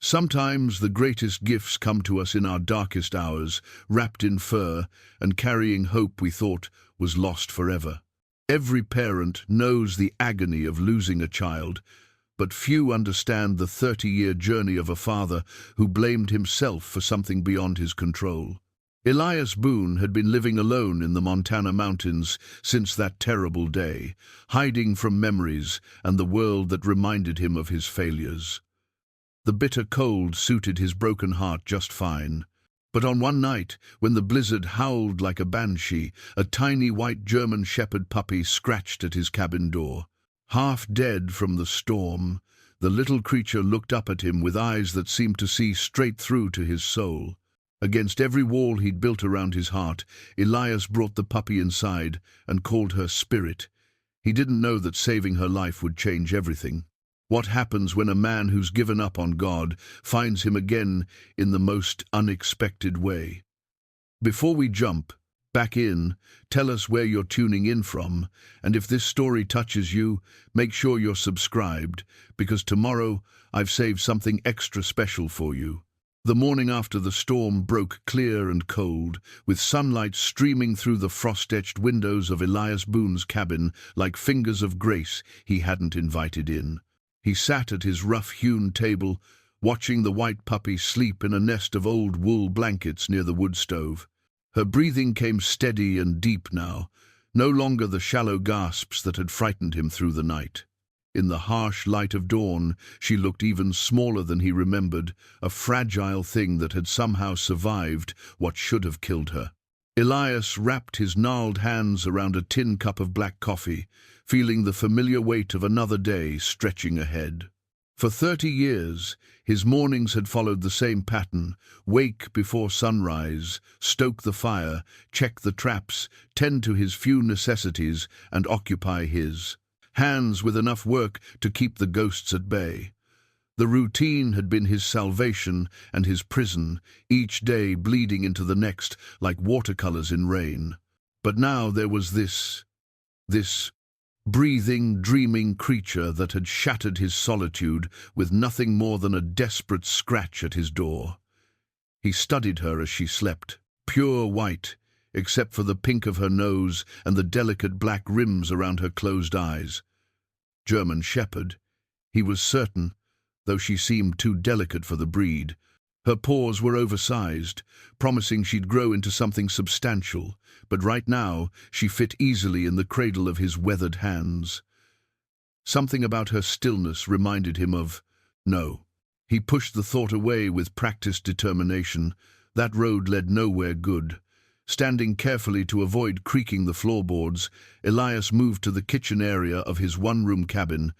Sometimes the greatest gifts come to us in our darkest hours, wrapped in fur and carrying hope we thought was lost forever. Every parent knows the agony of losing a child, but few understand the 30-year journey of a father who blamed himself for something beyond his control. Elias Boone had been living alone in the Montana mountains since that terrible day, hiding from memories and the world that reminded him of his failures. The bitter cold suited his broken heart just fine. But on one night, when the blizzard howled like a banshee, a tiny white German shepherd puppy scratched at his cabin door. Half dead from the storm, the little creature looked up at him with eyes that seemed to see straight through to his soul. Against every wall he'd built around his heart, Elias brought the puppy inside and called her Spirit. He didn't know that saving her life would change everything. What happens when a man who's given up on God finds him again in the most unexpected way? Before we jump back in, tell us where you're tuning in from, and if this story touches you, make sure you're subscribed, because tomorrow I've saved something extra special for you. The morning after the storm broke clear and cold, with sunlight streaming through the frost-etched windows of Elias Boone's cabin like fingers of grace he hadn't invited in. He sat at his rough-hewn table, watching the white puppy sleep in a nest of old wool blankets near the wood stove. Her breathing came steady and deep now, no longer the shallow gasps that had frightened him through the night. In the harsh light of dawn, she looked even smaller than he remembered, a fragile thing that had somehow survived what should have killed her. Elias wrapped his gnarled hands around a tin cup of black coffee, feeling the familiar weight of another day stretching ahead. For 30 years, his mornings had followed the same pattern: wake before sunrise, stoke the fire, check the traps, tend to his few necessities, and occupy his hands with enough work to keep the ghosts at bay. The routine had been his salvation and his prison, each day bleeding into the next like watercolors in rain. But now there was this breathing, dreaming creature that had shattered his solitude with nothing more than a desperate scratch at his door. He studied her as she slept, pure white, except for the pink of her nose and the delicate black rims around her closed eyes. German shepherd, he was certain, though she seemed too delicate for the breed. Her paws were oversized, promising she'd grow into something substantial, but right now she fit easily in the cradle of his weathered hands. Something about her stillness reminded him of no. He pushed the thought away with practiced determination. That road led nowhere good. Standing carefully to avoid creaking the floorboards, Elias moved to the kitchen area of his one-room cabin.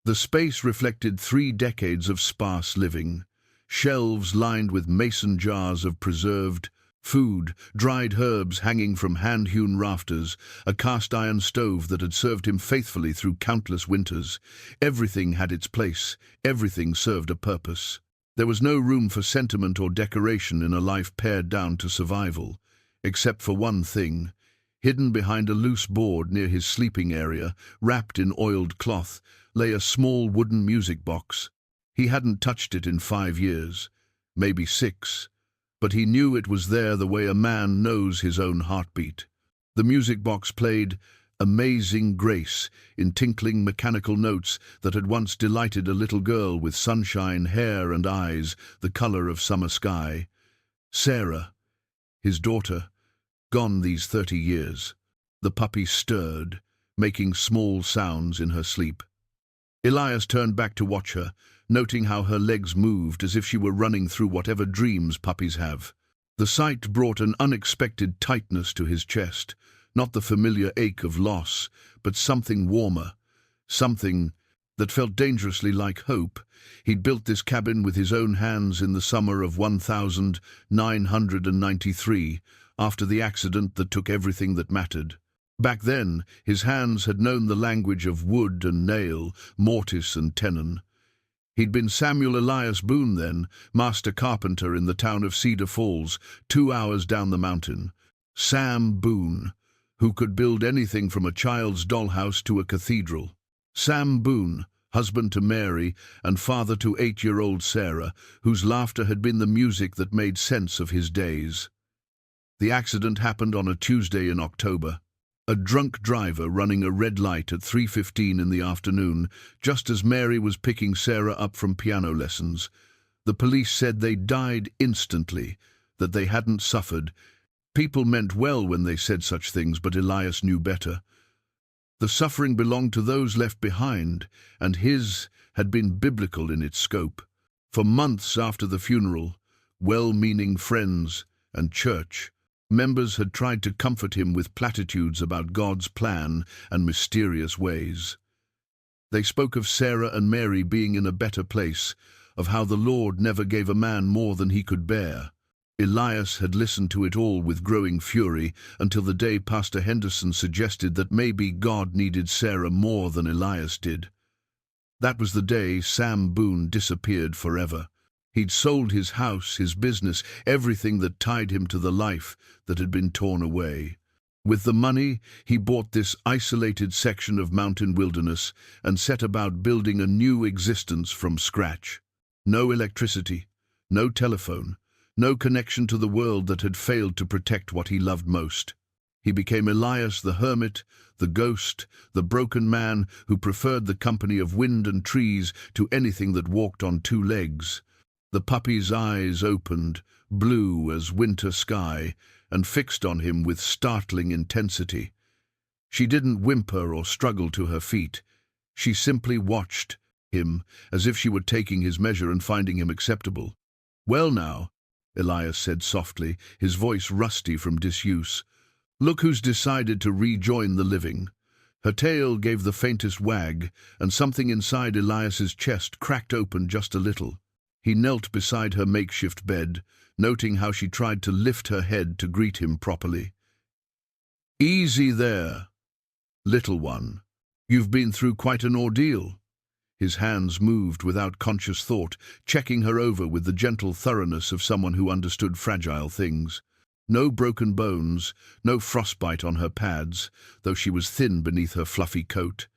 The space reflected 3 decades of sparse living. Shelves lined with mason jars of preserved food, dried herbs hanging from hand-hewn rafters, a cast-iron stove that had served him faithfully through countless winters. Everything had its place, everything served a purpose. There was no room for sentiment or decoration in a life pared down to survival. Except for one thing. Hidden behind a loose board near his sleeping area, wrapped in oiled cloth, lay a small wooden music box. He hadn't touched it in 5 years, maybe 6, but he knew it was there the way a man knows his own heartbeat. The music box played Amazing Grace in tinkling mechanical notes that had once delighted a little girl with sunshine, hair and eyes the color of summer sky. Sarah, his daughter, gone these 30 years. The puppy stirred, making small sounds in her sleep. Elias turned back to watch her, noting how her legs moved as if she were running through whatever dreams puppies have. The sight brought an unexpected tightness to his chest, not the familiar ache of loss, but something warmer, something that felt dangerously like hope. He'd built this cabin with his own hands in the summer of 1993, after the accident that took everything that mattered. Back then, his hands had known the language of wood and nail, mortise and tenon. He'd been Samuel Elias Boone then, master carpenter in the town of Cedar Falls, 2 hours down the mountain. Sam Boone, who could build anything from a child's dollhouse to a cathedral. Sam Boone, husband to Mary and father to 8-year-old Sarah, whose laughter had been the music that made sense of his days. The accident happened on a Tuesday in October. A drunk driver running a red light at 3:15 in the afternoon, just as Mary was picking Sarah up from piano lessons. The police said they died instantly, that they hadn't suffered. People meant well when they said such things, but Elias knew better. The suffering belonged to those left behind, and his had been biblical in its scope. For months after the funeral, well-meaning friends and church members had tried to comfort him with platitudes about God's plan and mysterious ways. They spoke of Sarah and Mary being in a better place, of how the Lord never gave a man more than he could bear. Elias had listened to it all with growing fury until the day Pastor Henderson suggested that maybe God needed Sarah more than Elias did. That was the day Sam Boone disappeared forever. He'd sold his house, his business, everything that tied him to the life that had been torn away. With the money, he bought this isolated section of mountain wilderness and set about building a new existence from scratch. No electricity, no telephone, no connection to the world that had failed to protect what he loved most. He became Elias the hermit, the ghost, the broken man who preferred the company of wind and trees to anything that walked on two legs. The puppy's eyes opened, blue as winter sky, and fixed on him with startling intensity. She didn't whimper or struggle to her feet. She simply watched him, as if she were taking his measure and finding him acceptable. "Well now," Elias said softly, his voice rusty from disuse. "Look who's decided to rejoin the living." Her tail gave the faintest wag, and something inside Elias's chest cracked open just a little. He knelt beside her makeshift bed, noting how she tried to lift her head to greet him properly. "Easy there, little one. You've been through quite an ordeal." His hands moved without conscious thought, checking her over with the gentle thoroughness of someone who understood fragile things. No broken bones, no frostbite on her pads, though she was thin beneath her fluffy coat.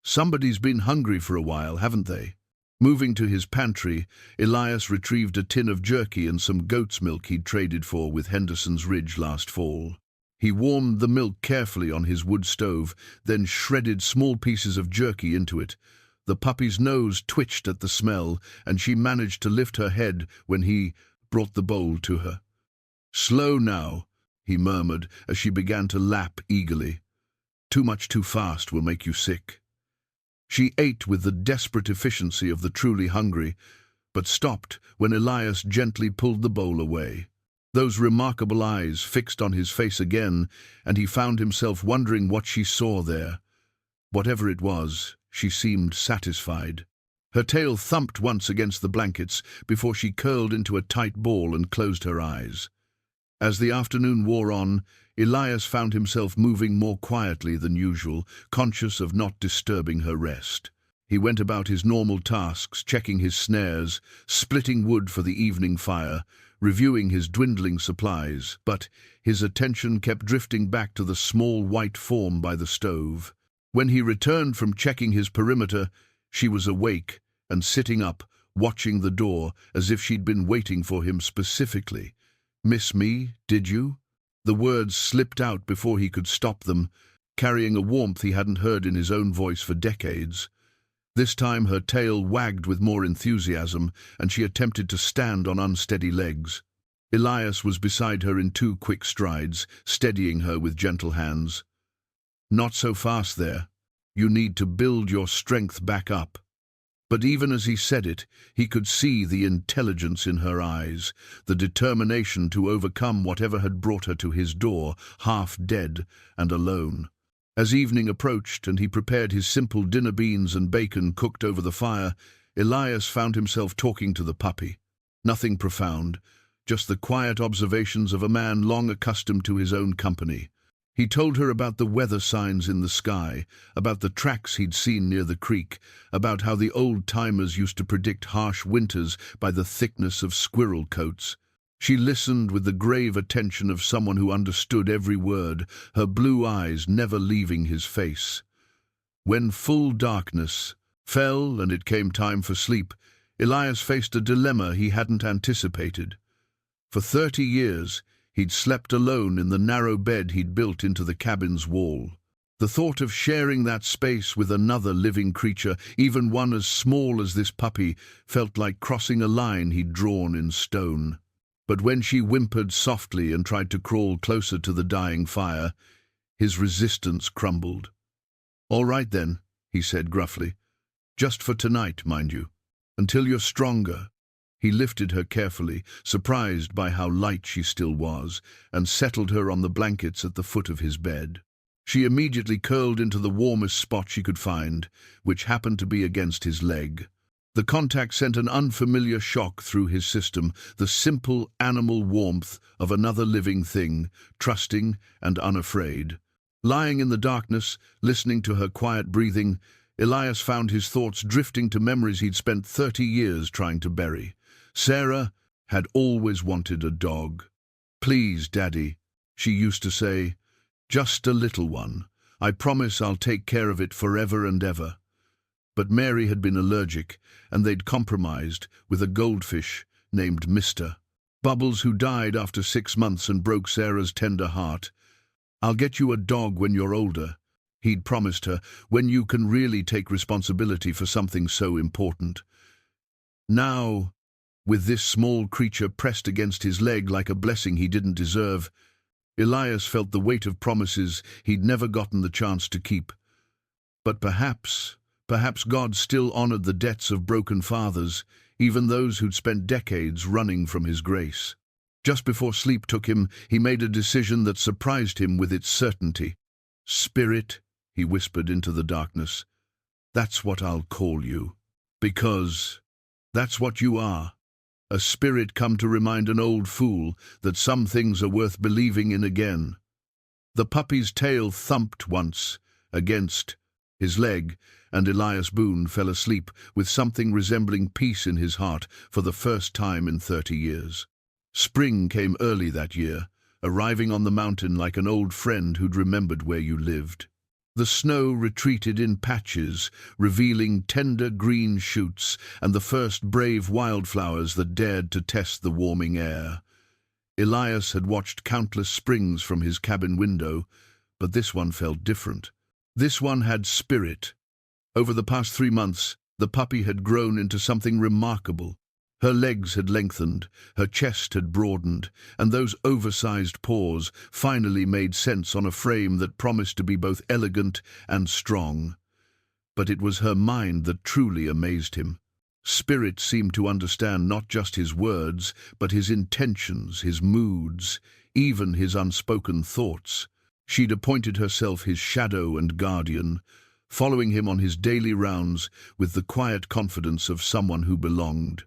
"Somebody's been hungry for a while, haven't they?" Moving to his pantry, Elias retrieved a tin of jerky and some goat's milk he'd traded for with Henderson's Ridge last fall. He warmed the milk carefully on his wood stove, then shredded small pieces of jerky into it. The puppy's nose twitched at the smell, and she managed to lift her head when he brought the bowl to her. "Slow now," he murmured as she began to lap eagerly. "Too much too fast will make you sick." She ate with the desperate efficiency of the truly hungry, but stopped when Elias gently pulled the bowl away. Those remarkable eyes fixed on his face again, and he found himself wondering what she saw there. Whatever it was, she seemed satisfied. Her tail thumped once against the blankets before she curled into a tight ball and closed her eyes. As the afternoon wore on, Elias found himself moving more quietly than usual, conscious of not disturbing her rest. He went about his normal tasks, checking his snares, splitting wood for the evening fire, reviewing his dwindling supplies, but his attention kept drifting back to the small white form by the stove. When he returned from checking his perimeter, she was awake and sitting up, watching the door as if she'd been waiting for him specifically. "Miss me, did you?" The words slipped out before he could stop them, carrying a warmth he hadn't heard in his own voice for decades. This time her tail wagged with more enthusiasm, and she attempted to stand on unsteady legs. Elias was beside her in 2 quick strides, steadying her with gentle hands. "Not so fast there. You need to build your strength back up." But even as he said it, he could see the intelligence in her eyes, the determination to overcome whatever had brought her to his door, half dead and alone. As evening approached and he prepared his simple dinner, beans and bacon cooked over the fire, Elias found himself talking to the puppy. Nothing profound, just the quiet observations of a man long accustomed to his own company. He told her about the weather signs in the sky, about the tracks he'd seen near the creek, about how the old-timers used to predict harsh winters by the thickness of squirrel coats. She listened with the grave attention of someone who understood every word, her blue eyes never leaving his face. When full darkness fell, and it came time for sleep, Elias faced a dilemma he hadn't anticipated. For 30 years, he'd slept alone in the narrow bed he'd built into the cabin's wall. The thought of sharing that space with another living creature, even one as small as this puppy, felt like crossing a line he'd drawn in stone. But when she whimpered softly and tried to crawl closer to the dying fire, his resistance crumbled. "All right then," he said gruffly. "Just for tonight, mind you. Until you're stronger." He lifted her carefully, surprised by how light she still was, and settled her on the blankets at the foot of his bed. She immediately curled into the warmest spot she could find, which happened to be against his leg. The contact sent an unfamiliar shock through his system, the simple animal warmth of another living thing, trusting and unafraid. Lying in the darkness, listening to her quiet breathing, Elias found his thoughts drifting to memories he'd spent 30 years trying to bury. Sarah had always wanted a dog. "Please, Daddy," she used to say, "just a little one. I promise I'll take care of it forever and ever." But Mary had been allergic, and they'd compromised with a goldfish named Mr. Bubbles, who died after 6 months and broke Sarah's tender heart. "I'll get you a dog when you're older," he'd promised her, "when you can really take responsibility for something so important." Now, with this small creature pressed against his leg like a blessing he didn't deserve, Elias felt the weight of promises he'd never gotten the chance to keep. But perhaps God still honored the debts of broken fathers, even those who'd spent decades running from his grace. Just before sleep took him, he made a decision that surprised him with its certainty. "Spirit," he whispered into the darkness, "that's what I'll call you. Because that's what you are. A spirit come to remind an old fool that some things are worth believing in again." The puppy's tail thumped once against his leg, and Elias Boone fell asleep with something resembling peace in his heart for the first time in 30 years. Spring came early that year, arriving on the mountain like an old friend who'd remembered where you lived. The snow retreated in patches, revealing tender green shoots and the first brave wildflowers that dared to test the warming air. Elias had watched countless springs from his cabin window, but this one felt different. This one had spirit. Over the past 3 months, the puppy had grown into something remarkable. Her legs had lengthened, her chest had broadened, and those oversized paws finally made sense on a frame that promised to be both elegant and strong. But it was her mind that truly amazed him. Spirit seemed to understand not just his words, but his intentions, his moods, even his unspoken thoughts. She'd appointed herself his shadow and guardian, following him on his daily rounds with the quiet confidence of someone who belonged.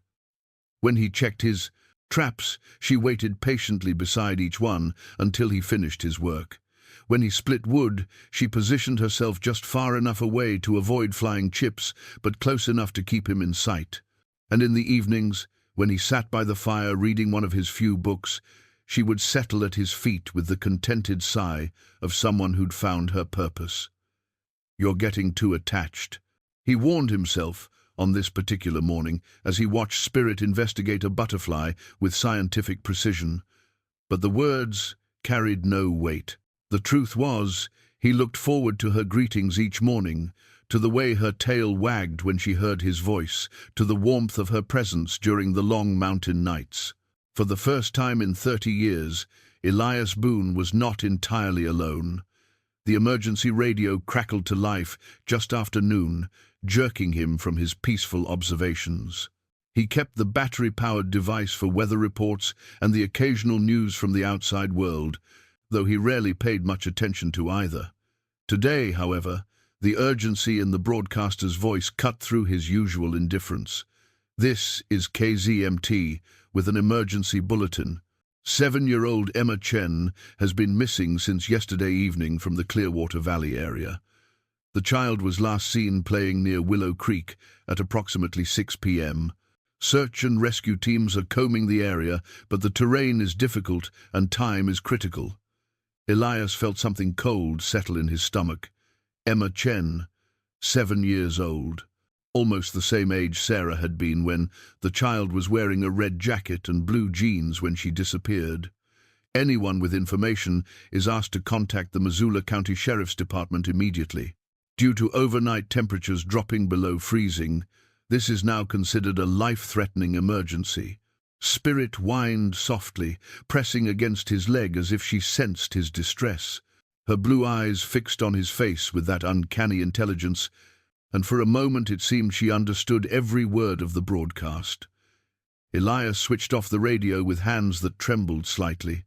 When he checked his traps, she waited patiently beside each one until he finished his work. When he split wood, she positioned herself just far enough away to avoid flying chips, but close enough to keep him in sight. And in the evenings, when he sat by the fire reading one of his few books, she would settle at his feet with the contented sigh of someone who'd found her purpose. "You're getting too attached," he warned himself on this particular morning as he watched Spirit investigate a butterfly with scientific precision. But the words carried no weight. The truth was, he looked forward to her greetings each morning, to the way her tail wagged when she heard his voice, to the warmth of her presence during the long mountain nights. For the first time in 30 years, Elias Boone was not entirely alone. The emergency radio crackled to life just after noon, jerking him from his peaceful observations. He kept the battery-powered device for weather reports and the occasional news from the outside world, though he rarely paid much attention to either. Today, however, the urgency in the broadcaster's voice cut through his usual indifference. "This is KZMT with an emergency bulletin. 7-year-old Emma Chen has been missing since yesterday evening from the Clearwater Valley area. The child was last seen playing near Willow Creek at approximately 6 p.m. Search and rescue teams are combing the area, but the terrain is difficult and time is critical." Elias felt something cold settle in his stomach. Emma Chen, 7 years old. almost the same age Sarah had been when the child was wearing a red jacket and blue jeans when she disappeared. Anyone with information is asked to contact the Missoula County Sheriff's Department immediately. Due to overnight temperatures dropping below freezing, this is now considered a life-threatening emergency. Spirit whined softly, pressing against his leg as if she sensed his distress, her blue eyes fixed on his face with that uncanny intelligence, and for a moment it seemed she understood every word of the broadcast. Elias switched off the radio with hands that trembled slightly.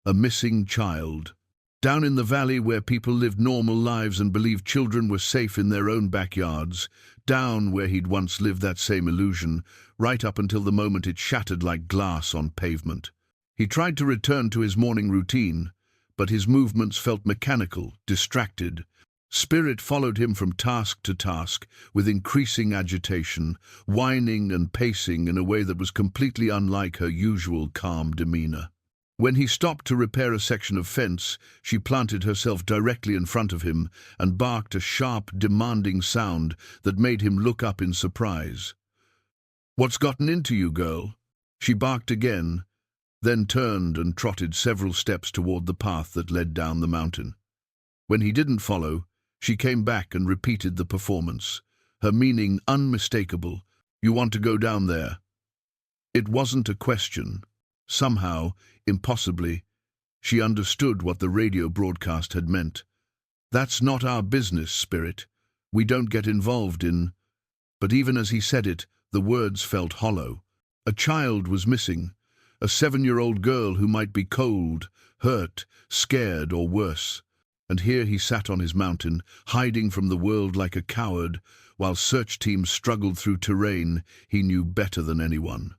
A missing child. Down in the valley where people lived normal lives and believed children were safe in their own backyards, down where he'd once lived that same illusion, right up until the moment it shattered like glass on pavement. He tried to return to his morning routine, but his movements felt mechanical, distracted. Spirit followed him from task to task, with increasing agitation, whining and pacing in a way that was completely unlike her usual calm demeanor. When he stopped to repair a section of fence, she planted herself directly in front of him and barked a sharp, demanding sound that made him look up in surprise. "What's gotten into you, girl?" She barked again, then turned and trotted several steps toward the path that led down the mountain. When he didn't follow, she came back and repeated the performance, her meaning unmistakable. "You want to go down there?" It wasn't a question. Somehow, impossibly, she understood what the radio broadcast had meant. "That's not our business, Spirit. We don't get involved in—" But even as he said it, the words felt hollow. A child was missing, a 7-year-old girl who might be cold, hurt, scared, or worse. And here he sat on his mountain, hiding from the world like a coward, while search teams struggled through terrain he knew better than anyone.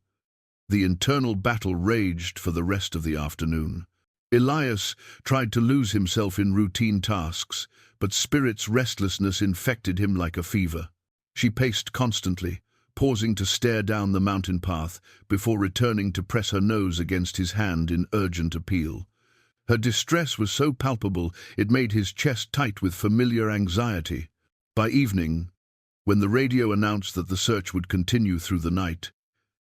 The internal battle raged for the rest of the afternoon. Elias tried to lose himself in routine tasks, but Spirit's restlessness infected him like a fever. She paced constantly, pausing to stare down the mountain path before returning to press her nose against his hand in urgent appeal. Her distress was so palpable it made his chest tight with familiar anxiety. By evening, when the radio announced that the search would continue through the night,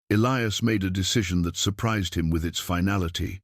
Elias made a decision that surprised him with its finality.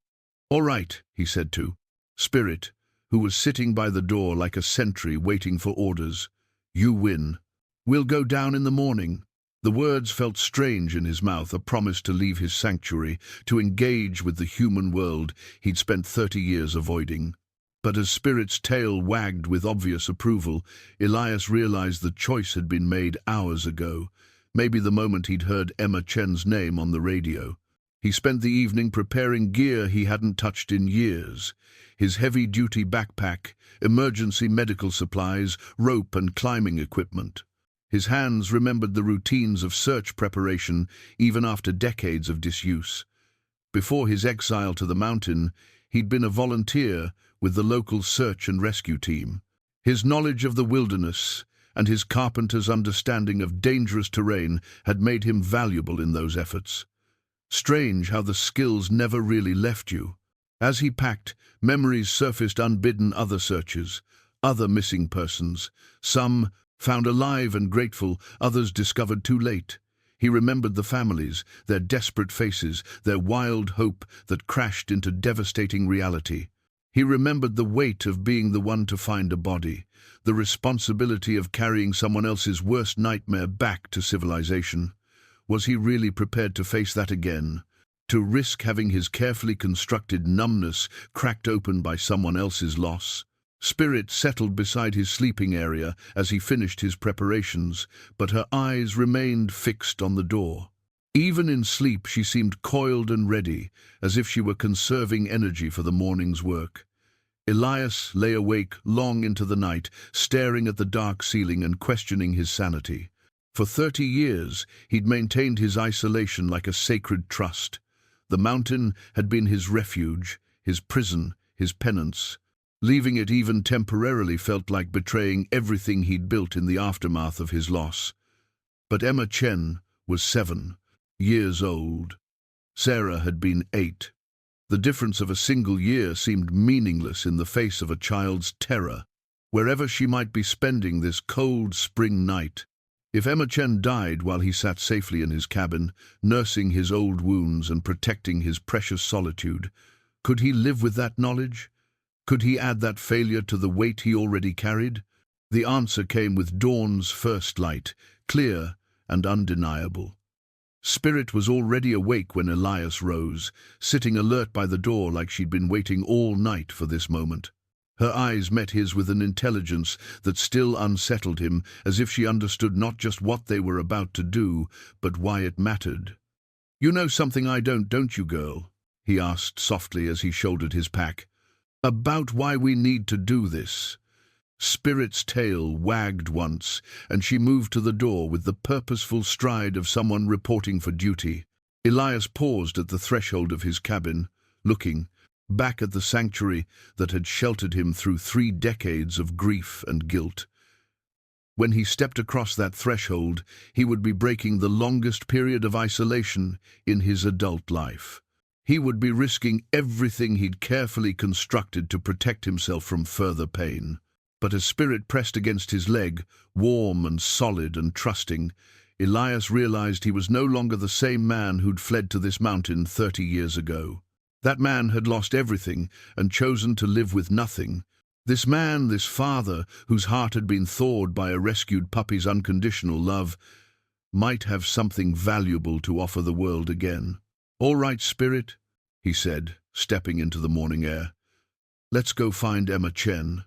"All right," he said to Spirit, who was sitting by the door like a sentry waiting for orders. "You win. We'll go down in the morning." The words felt strange in his mouth, a promise to leave his sanctuary, to engage with the human world he'd spent 30 years avoiding. But as Spirit's tail wagged with obvious approval, Elias realized the choice had been made hours ago, maybe the moment he'd heard Emma Chen's name on the radio. He spent the evening preparing gear he hadn't touched in years. His heavy-duty backpack, emergency medical supplies, rope and climbing equipment. His hands remembered the routines of search preparation even after decades of disuse. Before his exile to the mountain, he'd been a volunteer with the local search and rescue team. His knowledge of the wilderness and his carpenter's understanding of dangerous terrain had made him valuable in those efforts. Strange how the skills never really left you. As he packed, memories surfaced unbidden: other searches, other missing persons, some found alive and grateful, others discovered too late. He remembered the families, their desperate faces, their wild hope that crashed into devastating reality. He remembered the weight of being the one to find a body, the responsibility of carrying someone else's worst nightmare back to civilization. Was he really prepared to face that again? To risk having his carefully constructed numbness cracked open by someone else's loss? Spirit settled beside his sleeping area as he finished his preparations, but her eyes remained fixed on the door. Even in sleep she seemed coiled and ready, as if she were conserving energy for the morning's work. Elias lay awake long into the night, staring at the dark ceiling and questioning his sanity. For 30 years he'd maintained his isolation like a sacred trust. The mountain had been his refuge, his prison, his penance. Leaving it even temporarily felt like betraying everything he'd built in the aftermath of his loss. But Emma Chen was 7 years old. Sarah had been 8. The difference of a single year seemed meaningless in the face of a child's terror. Wherever she might be spending this cold spring night, If Emma Chen died while he sat safely in his cabin, nursing his old wounds and protecting his precious solitude, could he live with that knowledge? Could he add that failure to the weight he already carried? The answer came with dawn's first light, clear and undeniable. Spirit was already awake when Elias rose, sitting alert by the door like she'd been waiting all night for this moment. Her eyes met his with an intelligence that still unsettled him, as if she understood not just what they were about to do, but why it mattered. "You know something I don't you, girl?" he asked softly as he shouldered his pack. "About why we need to do this." Spirit's tail wagged once, and she moved to the door with the purposeful stride of someone reporting for duty. Elias paused at the threshold of his cabin, looking back at the sanctuary that had sheltered him through 3 decades of grief and guilt. When he stepped across that threshold, he would be breaking the longest period of isolation in his adult life. He would be risking everything he'd carefully constructed to protect himself from further pain. But as Spirit pressed against his leg, warm and solid and trusting, Elias realized he was no longer the same man who'd fled to this mountain 30 years ago. That man had lost everything and chosen to live with nothing. This man, this father, whose heart had been thawed by a rescued puppy's unconditional love, might have something valuable to offer the world again. "All right, Spirit," he said, stepping into the morning air. "Let's go find Emma Chen."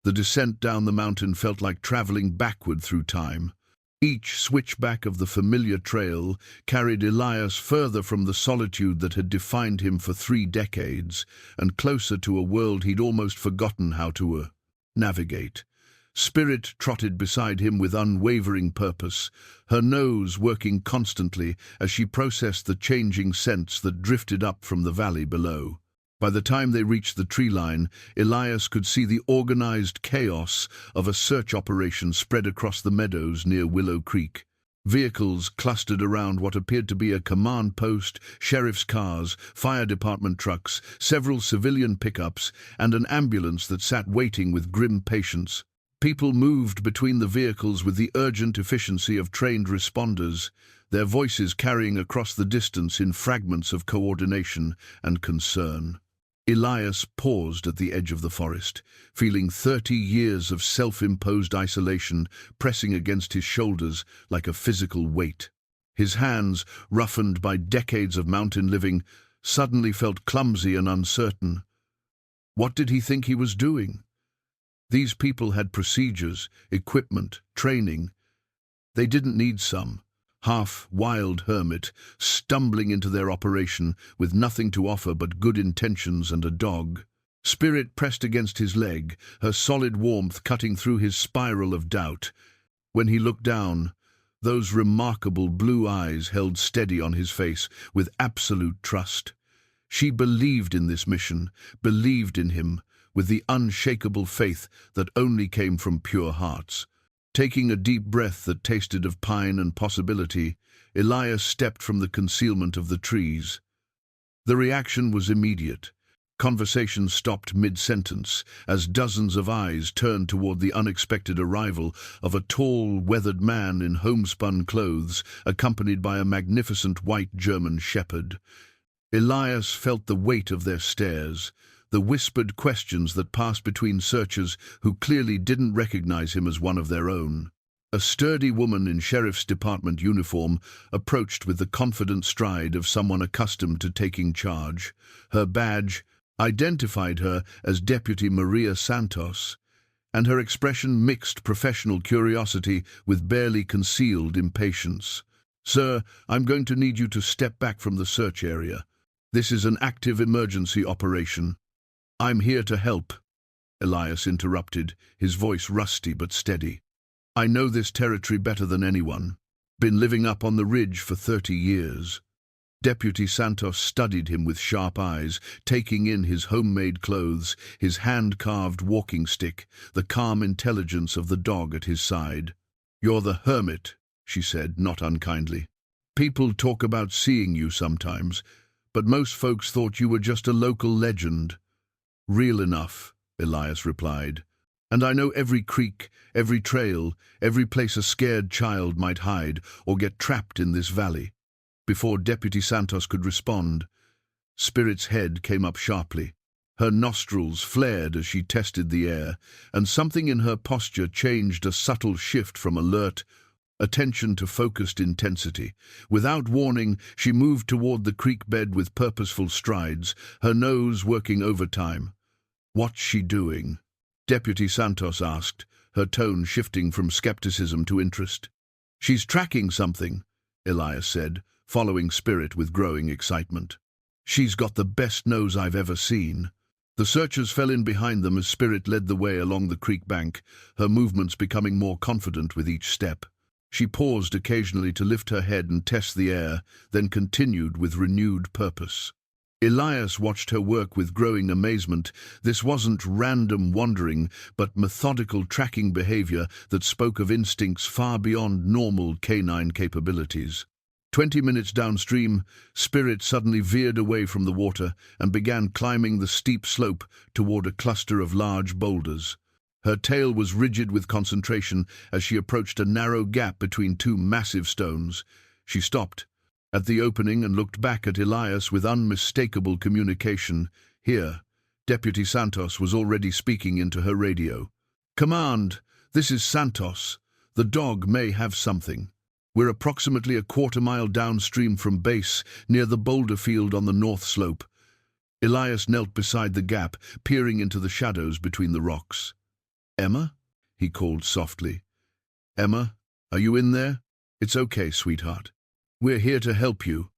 The descent down the mountain felt like traveling backward through time. Each switchback of the familiar trail carried Elias further from the solitude that had defined him for 3 decades, and closer to a world he'd almost forgotten how to navigate. Spirit trotted beside him with unwavering purpose, her nose working constantly as she processed the changing scents that drifted up from the valley below. By the time they reached the tree line, Elias could see the organized chaos of a search operation spread across the meadows near Willow Creek. Vehicles clustered around what appeared to be a command post, sheriff's cars, fire department trucks, several civilian pickups, and an ambulance that sat waiting with grim patience. People moved between the vehicles with the urgent efficiency of trained responders, their voices carrying across the distance in fragments of coordination and concern. Elias paused at the edge of the forest, feeling 30 years of self-imposed isolation pressing against his shoulders like a physical weight. His hands, roughened by decades of mountain living, suddenly felt clumsy and uncertain. What did he think he was doing? These people had procedures, equipment, training. They didn't need some half-wild hermit stumbling into their operation with nothing to offer but good intentions and a dog. Spirit pressed against his leg, her solid warmth cutting through his spiral of doubt. When he looked down, those remarkable blue eyes held steady on his face with absolute trust. She believed in this mission, believed in him, with the unshakable faith that only came from pure hearts. Taking a deep breath that tasted of pine and possibility, Elias stepped from the concealment of the trees. The reaction was immediate. Conversation stopped mid-sentence as dozens of eyes turned toward the unexpected arrival of a tall, weathered man in homespun clothes, accompanied by a magnificent white German shepherd. Elias felt the weight of their stares, the whispered questions that passed between searchers who clearly didn't recognize him as one of their own. A sturdy woman in sheriff's department uniform approached with the confident stride of someone accustomed to taking charge. Her badge identified her as Deputy Maria Santos, and her expression mixed professional curiosity with barely concealed impatience. "Sir, I'm going to need you to step back from the search area. This is an active emergency operation." "I'm here to help," Elias interrupted, his voice rusty but steady. "I know this territory better than anyone. Been living up on the ridge for 30 years. Deputy Santos studied him with sharp eyes, taking in his homemade clothes, his hand-carved walking stick, the calm intelligence of the dog at his side. "You're the hermit," she said, not unkindly. "People talk about seeing you sometimes, but most folks thought you were just a local legend." "Real enough," Elias replied. And I know every creek, every trail, every place a scared child might hide or get trapped in this valley." Before Deputy Santos could respond, Spirit's head came up sharply. Her nostrils flared as she tested the air, and something in her posture changed, a subtle shift from alert attention to focused intensity. Without warning, she moved toward the creek bed with purposeful strides, her nose working overtime. "What's she doing?" Deputy Santos asked, her tone shifting from skepticism to interest. "She's tracking something," Elias said, following Spirit with growing excitement. "She's got the best nose I've ever seen." The searchers fell in behind them as Spirit led the way along the creek bank, her movements becoming more confident with each step. She paused occasionally to lift her head and test the air, then continued with renewed purpose. Elias watched her work with growing amazement. This wasn't random wandering, but methodical tracking behavior that spoke of instincts far beyond normal canine capabilities. 20 minutes downstream, Spirit suddenly veered away from the water and began climbing the steep slope toward a cluster of large boulders. Her tail was rigid with concentration as she approached a narrow gap between two massive stones. She stopped at the opening and looked back at Elias with unmistakable communication. Here, Deputy Santos was already speaking into her radio. "Command, this is Santos. The dog may have something. We're approximately a quarter-mile downstream from base, near the boulder field on the north slope." Elias knelt beside the gap, peering into the shadows between the rocks. "Emma?" he called softly. "Emma, are you in there? It's okay, sweetheart. We're here to help you."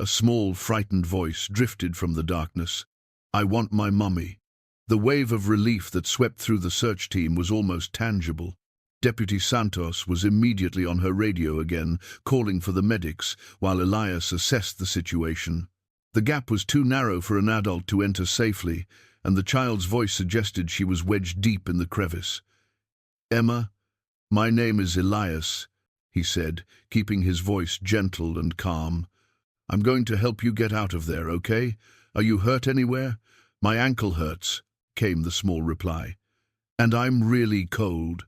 A small, frightened voice drifted from the darkness. "I want my mummy." The wave of relief that swept through the search team was almost tangible. Deputy Santos was immediately on her radio again, calling for the medics, while Elias assessed the situation. The gap was too narrow for an adult to enter safely, and the child's voice suggested she was wedged deep in the crevice. "Emma, my name is Elias," he said, keeping his voice gentle and calm. "I'm going to help you get out of there, okay? Are you hurt anywhere?" "My ankle hurts," came the small reply. "And I'm really cold."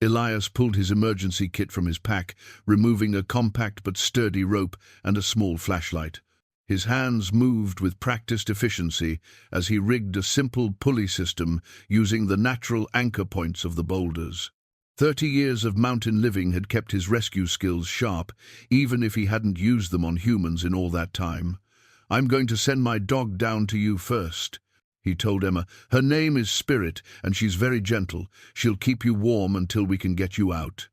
Elias pulled his emergency kit from his pack, removing a compact but sturdy rope and a small flashlight. His hands moved with practiced efficiency as he rigged a simple pulley system using the natural anchor points of the boulders. 30 years of mountain living had kept his rescue skills sharp, even if he hadn't used them on humans in all that time. "I'm going to send my dog down to you first," he told Emma. "Her name is Spirit, and she's very gentle. She'll keep you warm until we can get you out."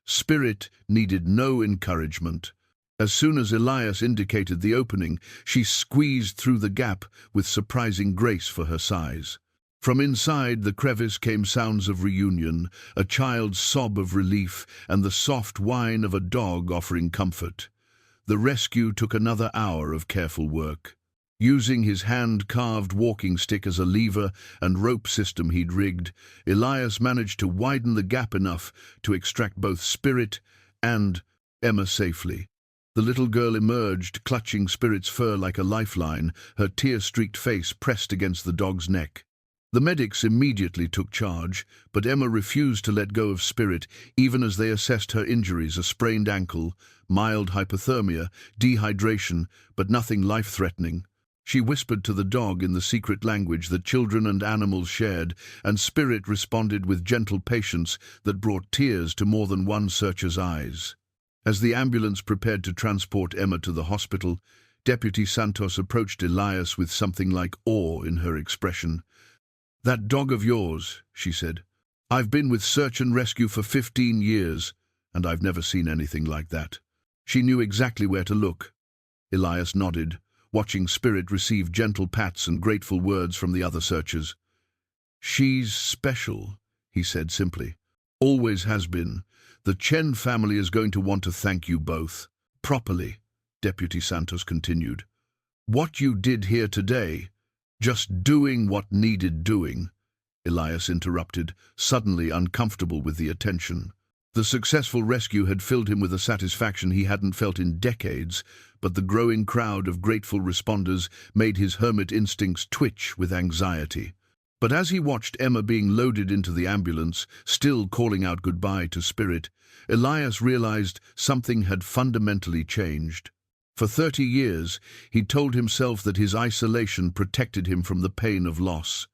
Spirit needed no encouragement. As soon as Elias indicated the opening, she squeezed through the gap with surprising grace for her size. From inside the crevice came sounds of reunion, a child's sob of relief, and the soft whine of a dog offering comfort. The rescue took another hour of careful work. Using his hand-carved walking stick as a lever and rope system he'd rigged, Elias managed to widen the gap enough to extract both Spirit and Emma safely. The little girl emerged, clutching Spirit's fur like a lifeline, her tear-streaked face pressed against the dog's neck. The medics immediately took charge, but Emma refused to let go of Spirit, even as they assessed her injuries: a sprained ankle, mild hypothermia, dehydration, but nothing life-threatening. She whispered to the dog in the secret language that children and animals shared, and Spirit responded with gentle patience that brought tears to more than one searcher's eyes. As the ambulance prepared to transport Emma to the hospital, Deputy Santos approached Elias with something like awe in her expression. "That dog of yours," she said. "I've been with search and rescue for 15 years, and I've never seen anything like that." She knew exactly where to look. Elias nodded, watching Spirit receive gentle pats and grateful words from the other searchers. "She's special," he said simply. "Always has been. The Chen family is going to want to thank you both." "Properly," Deputy Santos continued. "What you did here today, just doing what needed doing," Elias interrupted, suddenly uncomfortable with the attention. The successful rescue had filled him with a satisfaction he hadn't felt in decades, but the growing crowd of grateful responders made his hermit instincts twitch with anxiety. But as he watched Emma being loaded into the ambulance, still calling out goodbye to Spirit, Elias realized something had fundamentally changed. For 30 years, he'd told himself that his isolation protected him from the pain of loss.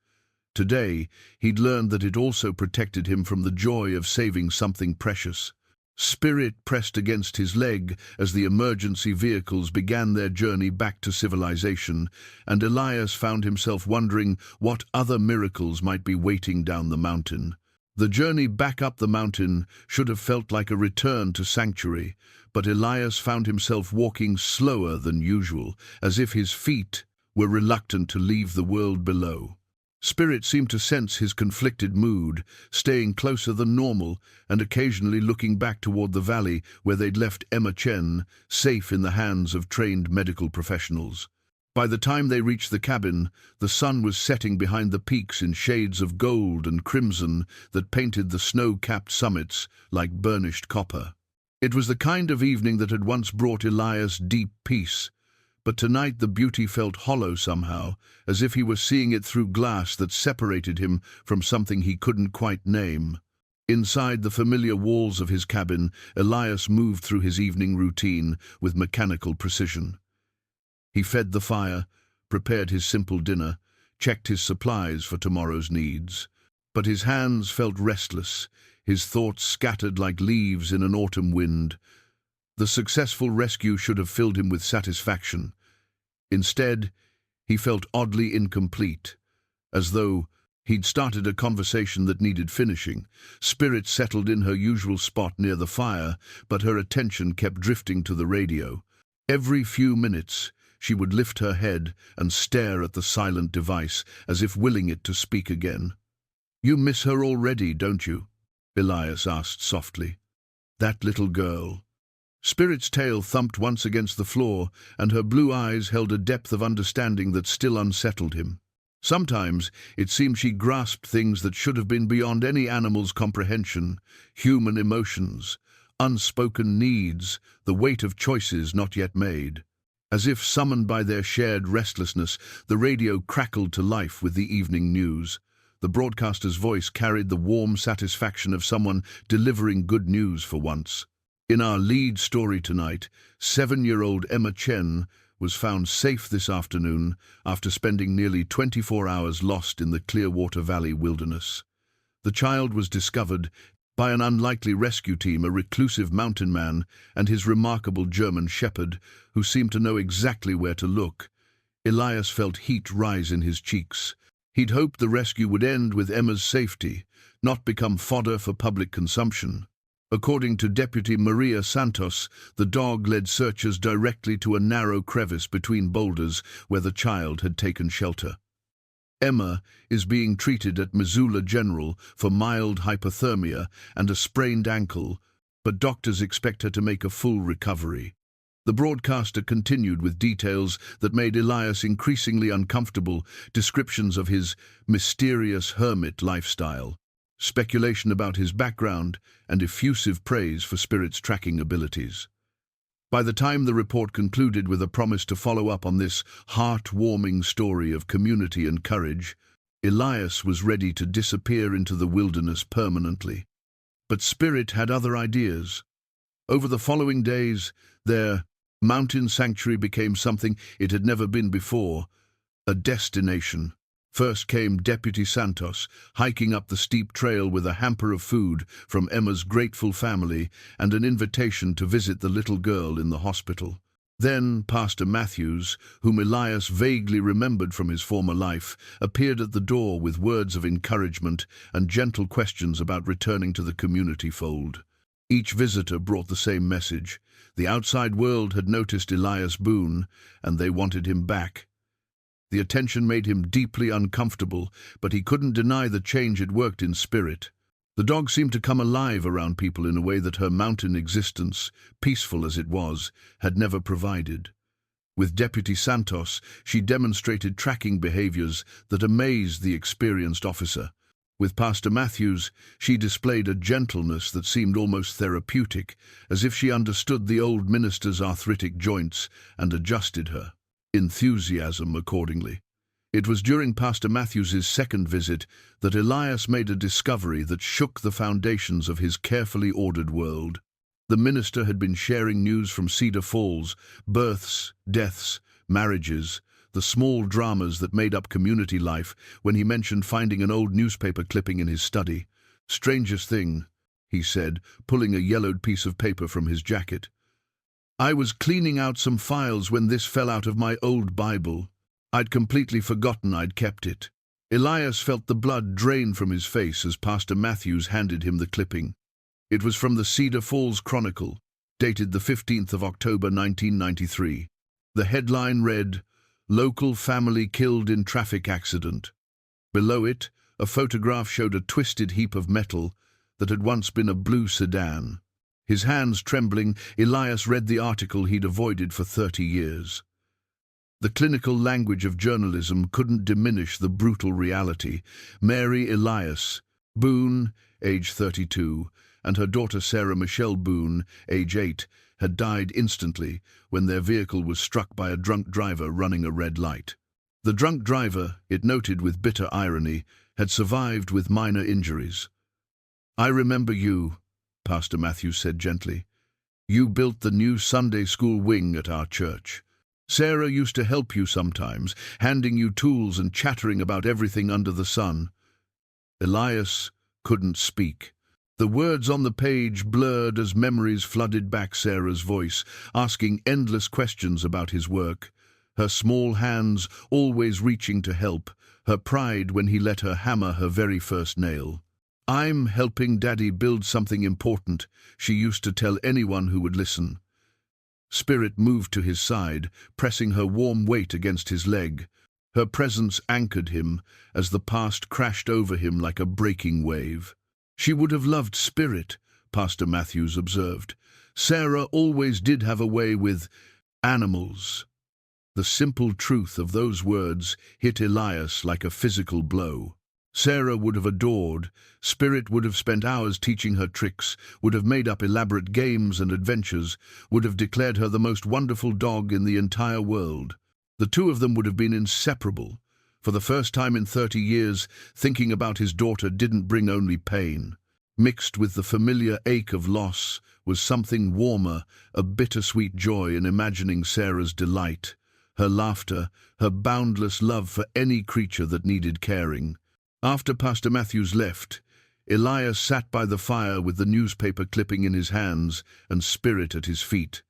Today, he'd learned that it also protected him from the joy of saving something precious. Spirit pressed against his leg as the emergency vehicles began their journey back to civilization, and Elias found himself wondering what other miracles might be waiting down the mountain. The journey back up the mountain should have felt like a return to sanctuary, but Elias found himself walking slower than usual, as if his feet were reluctant to leave the world below. Spirit seemed to sense his conflicted mood, staying closer than normal and occasionally looking back toward the valley where they'd left Emma Chen, safe in the hands of trained medical professionals. By the time they reached the cabin, the sun was setting behind the peaks in shades of gold and crimson that painted the snow-capped summits like burnished copper. It was the kind of evening that had once brought Elias deep peace, but tonight the beauty felt hollow somehow, as if he were seeing it through glass that separated him from something he couldn't quite name. Inside the familiar walls of his cabin, Elias moved through his evening routine with mechanical precision. He fed the fire, prepared his simple dinner, checked his supplies for tomorrow's needs. But his hands felt restless, his thoughts scattered like leaves in an autumn wind. The successful rescue should have filled him with satisfaction. Instead, he felt oddly incomplete, as though he'd started a conversation that needed finishing. Spirit settled in her usual spot near the fire, but her attention kept drifting to the radio. Every few minutes, she would lift her head and stare at the silent device, as if willing it to speak again. "You miss her already, don't you?" Elias asked softly. "That little girl." Spirit's tail thumped once against the floor, and her blue eyes held a depth of understanding that still unsettled him. Sometimes it seemed she grasped things that should have been beyond any animal's comprehension: human emotions, unspoken needs, the weight of choices not yet made. As if summoned by their shared restlessness, the radio crackled to life with the evening news. The broadcaster's voice carried the warm satisfaction of someone delivering good news for once. In our lead story tonight, 7-year-old Emma Chen was found safe this afternoon after spending nearly 24 hours lost in the Clearwater Valley wilderness. The child was discovered by an unlikely rescue team, a reclusive mountain man and his remarkable German shepherd, who seemed to know exactly where to look. Elias felt heat rise in his cheeks. He'd hoped the rescue would end with Emma's safety, not become fodder for public consumption. According to Deputy Maria Santos, the dog led searchers directly to a narrow crevice between boulders where the child had taken shelter. Emma is being treated at Missoula General for mild hypothermia and a sprained ankle, but doctors expect her to make a full recovery. The broadcaster continued with details that made Elias increasingly uncomfortable, descriptions of his mysterious hermit lifestyle, speculation about his background, and effusive praise for Spirit's tracking abilities. By the time the report concluded with a promise to follow up on this heart-warming story of community and courage, Elias was ready to disappear into the wilderness permanently. But Spirit had other ideas. Over the following days, their mountain sanctuary became something it had never been before, a destination. First came Deputy Santos, hiking up the steep trail with a hamper of food from Emma's grateful family and an invitation to visit the little girl in the hospital. Then Pastor Matthews, whom Elias vaguely remembered from his former life, appeared at the door with words of encouragement and gentle questions about returning to the community fold. Each visitor brought the same message. The outside world had noticed Elias Boone, and they wanted him back. The attention made him deeply uncomfortable, but he couldn't deny the change it worked in Spirit. The dog seemed to come alive around people in a way that her mountain existence, peaceful as it was, had never provided. With Deputy Santos, she demonstrated tracking behaviors that amazed the experienced officer. With Pastor Matthews, she displayed a gentleness that seemed almost therapeutic, as if she understood the old minister's arthritic joints and adjusted her enthusiasm accordingly. It was during Pastor Matthews's second visit that Elias made a discovery that shook the foundations of his carefully ordered world. The minister had been sharing news from Cedar Falls, births, deaths, marriages, the small dramas that made up community life, when he mentioned finding an old newspaper clipping in his study. "Strangest thing," he said, pulling a yellowed piece of paper from his jacket. "I was cleaning out some files when this fell out of my old Bible. I'd completely forgotten I'd kept it." Elias felt the blood drain from his face as Pastor Matthews handed him the clipping. It was from the Cedar Falls Chronicle, dated the 15th of October 1993. The headline read, "Local family killed in traffic accident." Below it, a photograph showed a twisted heap of metal that had once been a blue sedan. His hands trembling, Elias read the article he'd avoided for 30 years. The clinical language of journalism couldn't diminish the brutal reality. Mary Elias Boone, age 32, and her daughter Sarah Michelle Boone, age 8, had died instantly when their vehicle was struck by a drunk driver running a red light. The drunk driver, it noted with bitter irony, had survived with minor injuries. "I remember you," Pastor Matthews said gently. "You built the new Sunday school wing at our church. Sarah used to help you sometimes, handing you tools and chattering about everything under the sun." Elias couldn't speak. The words on the page blurred as memories flooded back Sarah's voice, asking endless questions about his work. Her small hands always reaching to help, her pride when he let her hammer her very first nail. "I'm helping Daddy build something important," she used to tell anyone who would listen. Spirit moved to his side, pressing her warm weight against his leg. Her presence anchored him as the past crashed over him like a breaking wave. "She would have loved Spirit," Pastor Matthews observed. "Sarah always did have a way with animals." The simple truth of those words hit Elias like a physical blow. Sarah would have adored, Spirit would have spent hours teaching her tricks, would have made up elaborate games and adventures, would have declared her the most wonderful dog in the entire world. The two of them would have been inseparable. For the first time in 30 years, thinking about his daughter didn't bring only pain. Mixed with the familiar ache of loss was something warmer, a bittersweet joy in imagining Sarah's delight, her laughter, her boundless love for any creature that needed caring. After Pastor Matthews left, Elias sat by the fire with the newspaper clipping in his hands and Spirit at his feet.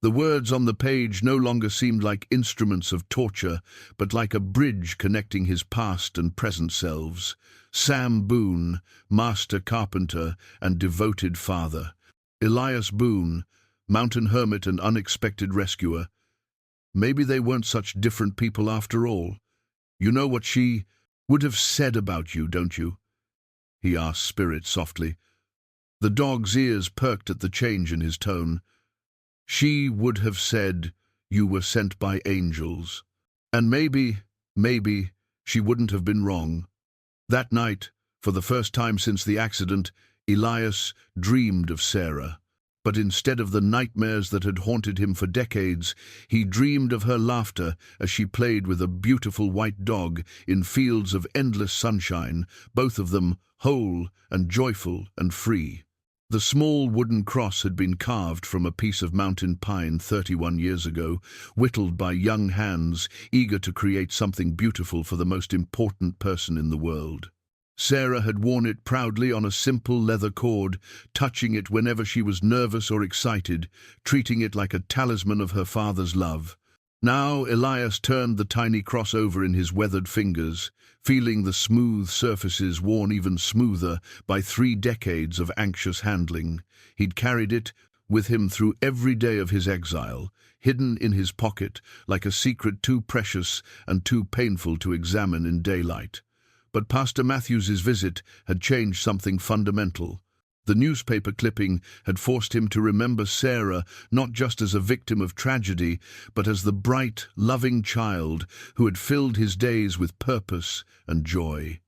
The words on the page no longer seemed like instruments of torture, but like a bridge connecting his past and present selves. Sam Boone, master carpenter and devoted father. Elias Boone, mountain hermit and unexpected rescuer. Maybe they weren't such different people after all. "You know what she would have said about you, don't you?" he asked Spirit softly. The dog's ears perked at the change in his tone. "She would have said you were sent by angels. And maybe, she wouldn't have been wrong." That night, for the first time since the accident, Elias dreamed of Sarah. But instead of the nightmares that had haunted him for decades, he dreamed of her laughter as she played with a beautiful white dog in fields of endless sunshine, both of them whole and joyful and free. The small wooden cross had been carved from a piece of mountain pine 31 years ago, whittled by young hands, eager to create something beautiful for the most important person in the world. Sarah had worn it proudly on a simple leather cord, touching it whenever she was nervous or excited, treating it like a talisman of her father's love. Now Elias turned the tiny cross over in his weathered fingers, feeling the smooth surfaces worn even smoother by 3 decades of anxious handling. He'd carried it with him through every day of his exile, hidden in his pocket like a secret too precious and too painful to examine in daylight. But Pastor Matthews's visit had changed something fundamental. The newspaper clipping had forced him to remember Sarah not just as a victim of tragedy, but as the bright, loving child who had filled his days with purpose and joy.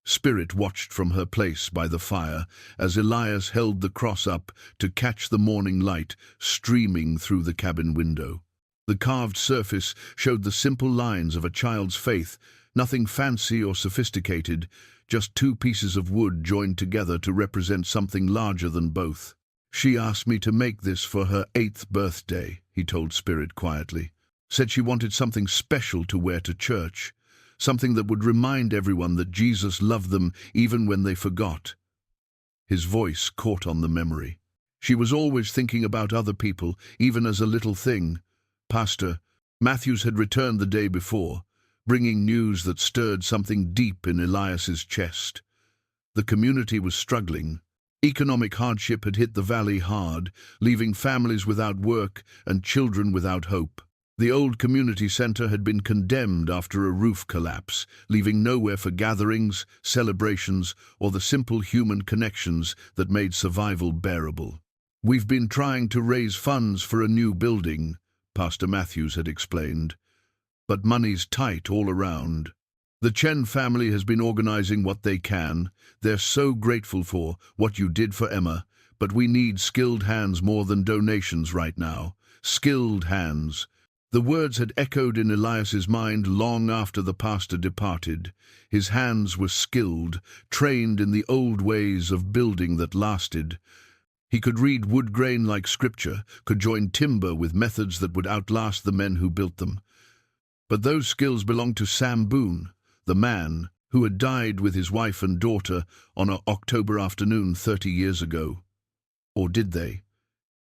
Spirit watched from her place by the fire as Elias held the cross up to catch the morning light streaming through the cabin window. The carved surface showed the simple lines of a child's faith, Nothing fancy or sophisticated, just two pieces of wood joined together to represent something larger than both. She asked me to make this for her 8th birthday, he told Spirit quietly. Said she wanted something special to wear to church, something that would remind everyone that Jesus loved them even when they forgot. His voice caught on the memory. She was always thinking about other people, even as a little thing. Pastor Matthews had returned the day before, bringing news that stirred something deep in Elias's chest. The community was struggling. Economic hardship had hit the valley hard, leaving families without work and children without hope. The old community center had been condemned after a roof collapse, leaving nowhere for gatherings, celebrations, or the simple human connections that made survival bearable. We've been trying to raise funds for a new building, Pastor Matthews had explained, but money's tight all around. The Chen family has been organizing what they can. They're so grateful for what you did for Emma, but we need skilled hands more than donations right now. Skilled hands. The words had echoed in Elias's mind long after the pastor departed. His hands were skilled, trained in the old ways of building that lasted. He could read wood grain like scripture, could join timber with methods that would outlast the men who built them. But those skills belonged to Sam Boone, the man who had died with his wife and daughter on an October afternoon 30 years ago. Or did they?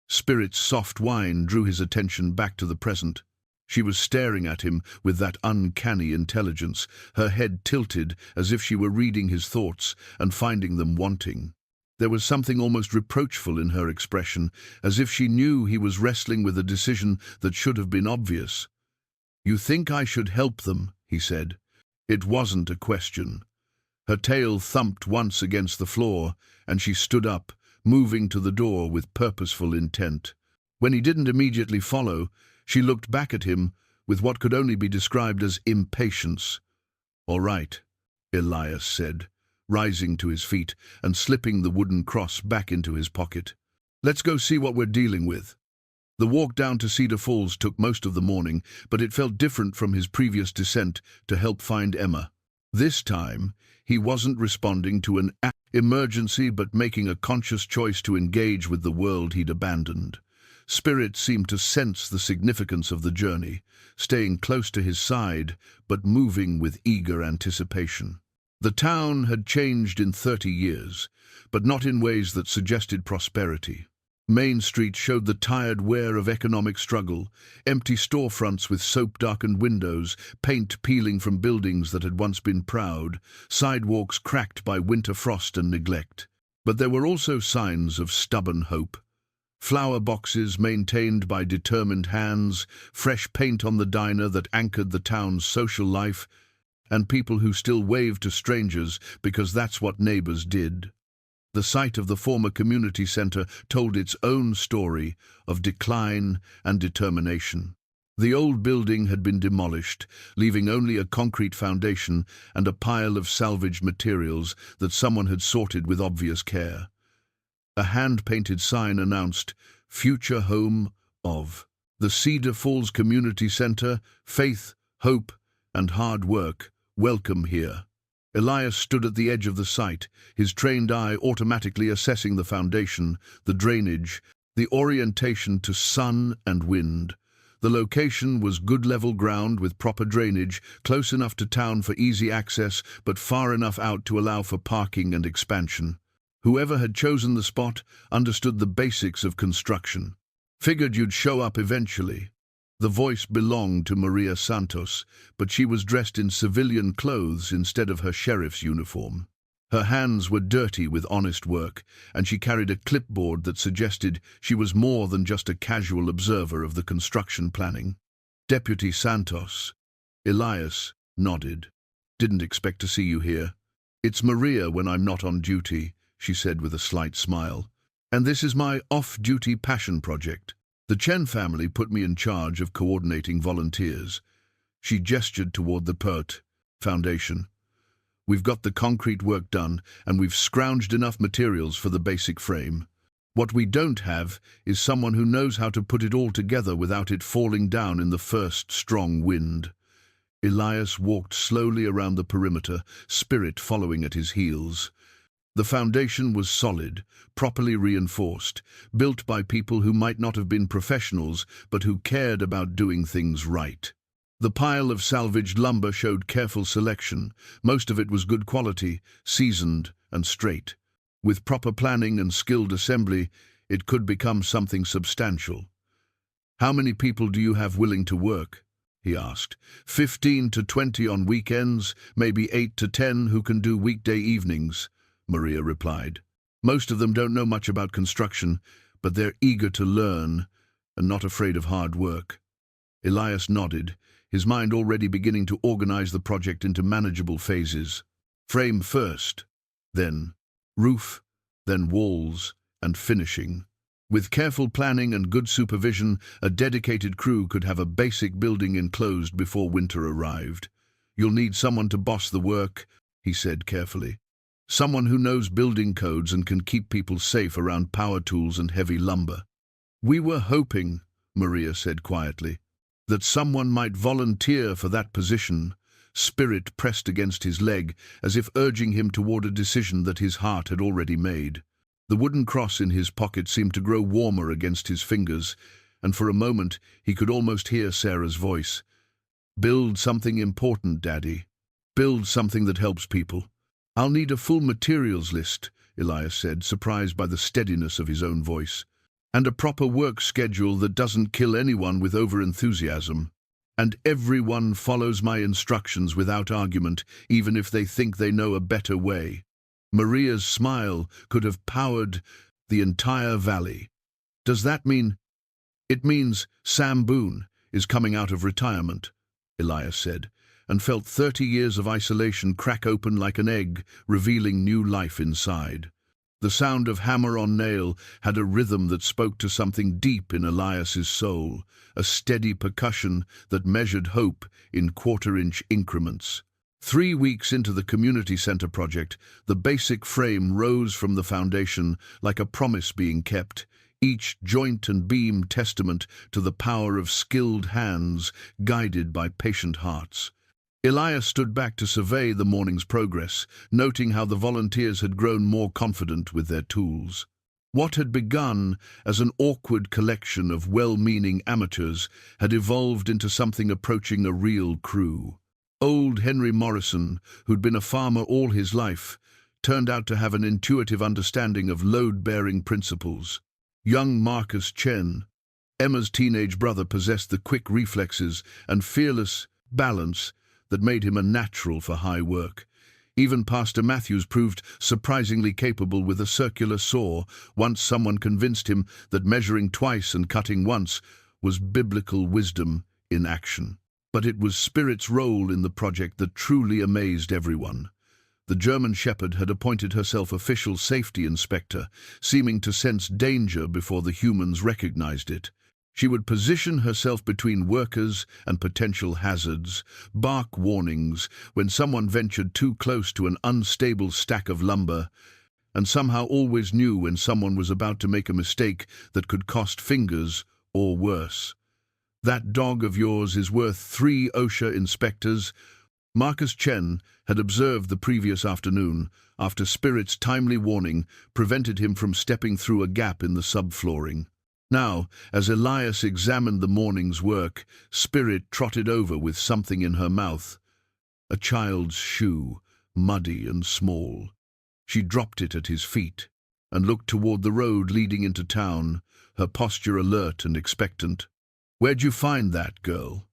Spirit's soft whine drew his attention back to the present. She was staring at him with that uncanny intelligence, her head tilted as if she were reading his thoughts and finding them wanting. There was something almost reproachful in her expression, as if she knew he was wrestling with a decision that should have been obvious. "You think I should help them," he said. It wasn't a question. Her tail thumped once against the floor, and she stood up, moving to the door with purposeful intent. When he didn't immediately follow, she looked back at him with what could only be described as impatience. "All right," Elias said, rising to his feet and slipping the wooden cross back into his pocket. "Let's go see what we're dealing with." The walk down to Cedar Falls took most of the morning, but it felt different from his previous descent to help find Emma. This time, he wasn't responding to an emergency but making a conscious choice to engage with the world he'd abandoned. Spirit seemed to sense the significance of the journey, staying close to his side but moving with eager anticipation. The town had changed in 30 years, but not in ways that suggested prosperity. Main Street showed the tired wear of economic struggle, empty storefronts with soap-darkened windows, paint peeling from buildings that had once been proud, sidewalks cracked by winter frost and neglect. But there were also signs of stubborn hope. Flower boxes maintained by determined hands, fresh paint on the diner that anchored the town's social life, and people who still waved to strangers because that's what neighbors did. The site of the former community center told its own story of decline and determination. The old building had been demolished, leaving only a concrete foundation and a pile of salvaged materials that someone had sorted with obvious care. A hand-painted sign announced, "Future Home of the Cedar Falls Community Center, Faith, Hope, and Hard Work. Welcome here." Elias stood at the edge of the site, his trained eye automatically assessing the foundation, the drainage, the orientation to sun and wind. The location was good level ground with proper drainage, close enough to town for easy access, but far enough out to allow for parking and expansion. Whoever had chosen the spot understood the basics of construction. "Figured you'd show up eventually." The voice belonged to Maria Santos, but she was dressed in civilian clothes instead of her sheriff's uniform. Her hands were dirty with honest work, and she carried a clipboard that suggested she was more than just a casual observer of the construction planning. "Deputy Santos." Elias nodded. "Didn't expect to see you here." "It's Maria when I'm not on duty," she said with a slight smile. "And this is my off-duty passion project. The Chen family put me in charge of coordinating volunteers." She gestured toward the PERT Foundation. "We've got the concrete work done, and we've scrounged enough materials for the basic frame. What we don't have is someone who knows how to put it all together without it falling down in the first strong wind." Elias walked slowly around the perimeter, Spirit following at his heels. The foundation was solid, properly reinforced, built by people who might not have been professionals, but who cared about doing things right. The pile of salvaged lumber showed careful selection. Most of it was good quality, seasoned and straight. With proper planning and skilled assembly, it could become something substantial. "How many people do you have willing to work?" he asked. 15 to 20 on weekends, maybe 8 to 10 who can do weekday evenings," Maria replied. "Most of them don't know much about construction, but they're eager to learn and not afraid of hard work." Elias nodded, his mind already beginning to organize the project into manageable phases. Frame first, then roof, then walls, and finishing. With careful planning and good supervision, a dedicated crew could have a basic building enclosed before winter arrived. "You'll need someone to boss the work," he said carefully. "Someone who knows building codes and can keep people safe around power tools and heavy lumber." "We were hoping," Maria said quietly, "that someone might volunteer for that position." Spirit pressed against his leg, as if urging him toward a decision that his heart had already made. The wooden cross in his pocket seemed to grow warmer against his fingers, and for a moment he could almost hear Sarah's voice. "Build something important, Daddy. Build something that helps people." "I'll need a full materials list," Elias said, surprised by the steadiness of his own voice. "And a proper work schedule that doesn't kill anyone with over-enthusiasm. And everyone follows my instructions without argument, even if they think they know a better way." Maria's smile could have powered the entire valley. "Does that mean—" "It means Sam Boone is coming out of retirement," Elias said, and felt 30 years of isolation crack open like an egg, revealing new life inside. The sound of hammer on nail had a rhythm that spoke to something deep in Elias's soul, a steady percussion that measured hope in quarter-inch increments. 3 weeks into the community center project, the basic frame rose from the foundation like a promise being kept, each joint and beam testament to the power of skilled hands guided by patient hearts. Elias stood back to survey the morning's progress, noting how the volunteers had grown more confident with their tools. What had begun as an awkward collection of well-meaning amateurs had evolved into something approaching a real crew. Old Henry Morrison, who'd been a farmer all his life, turned out to have an intuitive understanding of load-bearing principles. Young Marcus Chen, Emma's teenage brother, possessed the quick reflexes and fearless balance that made him a natural for high work. Even Pastor Matthews proved surprisingly capable with a circular saw, once someone convinced him that measuring twice and cutting once was biblical wisdom in action. But it was Spirit's role in the project that truly amazed everyone. The German shepherd had appointed herself official safety inspector, seeming to sense danger before the humans recognized it. She would position herself between workers and potential hazards, bark warnings when someone ventured too close to an unstable stack of lumber, and somehow always knew when someone was about to make a mistake that could cost fingers or worse. "That dog of yours is worth 3 OSHA inspectors," Marcus Chen had observed the previous afternoon, after Spirit's timely warning prevented him from stepping through a gap in the subflooring. Now, as Elias examined the morning's work, Spirit trotted over with something in her mouth. A child's shoe, muddy and small. She dropped it at his feet and looked toward the road leading into town, her posture alert and expectant. "Where'd you find that, girl?"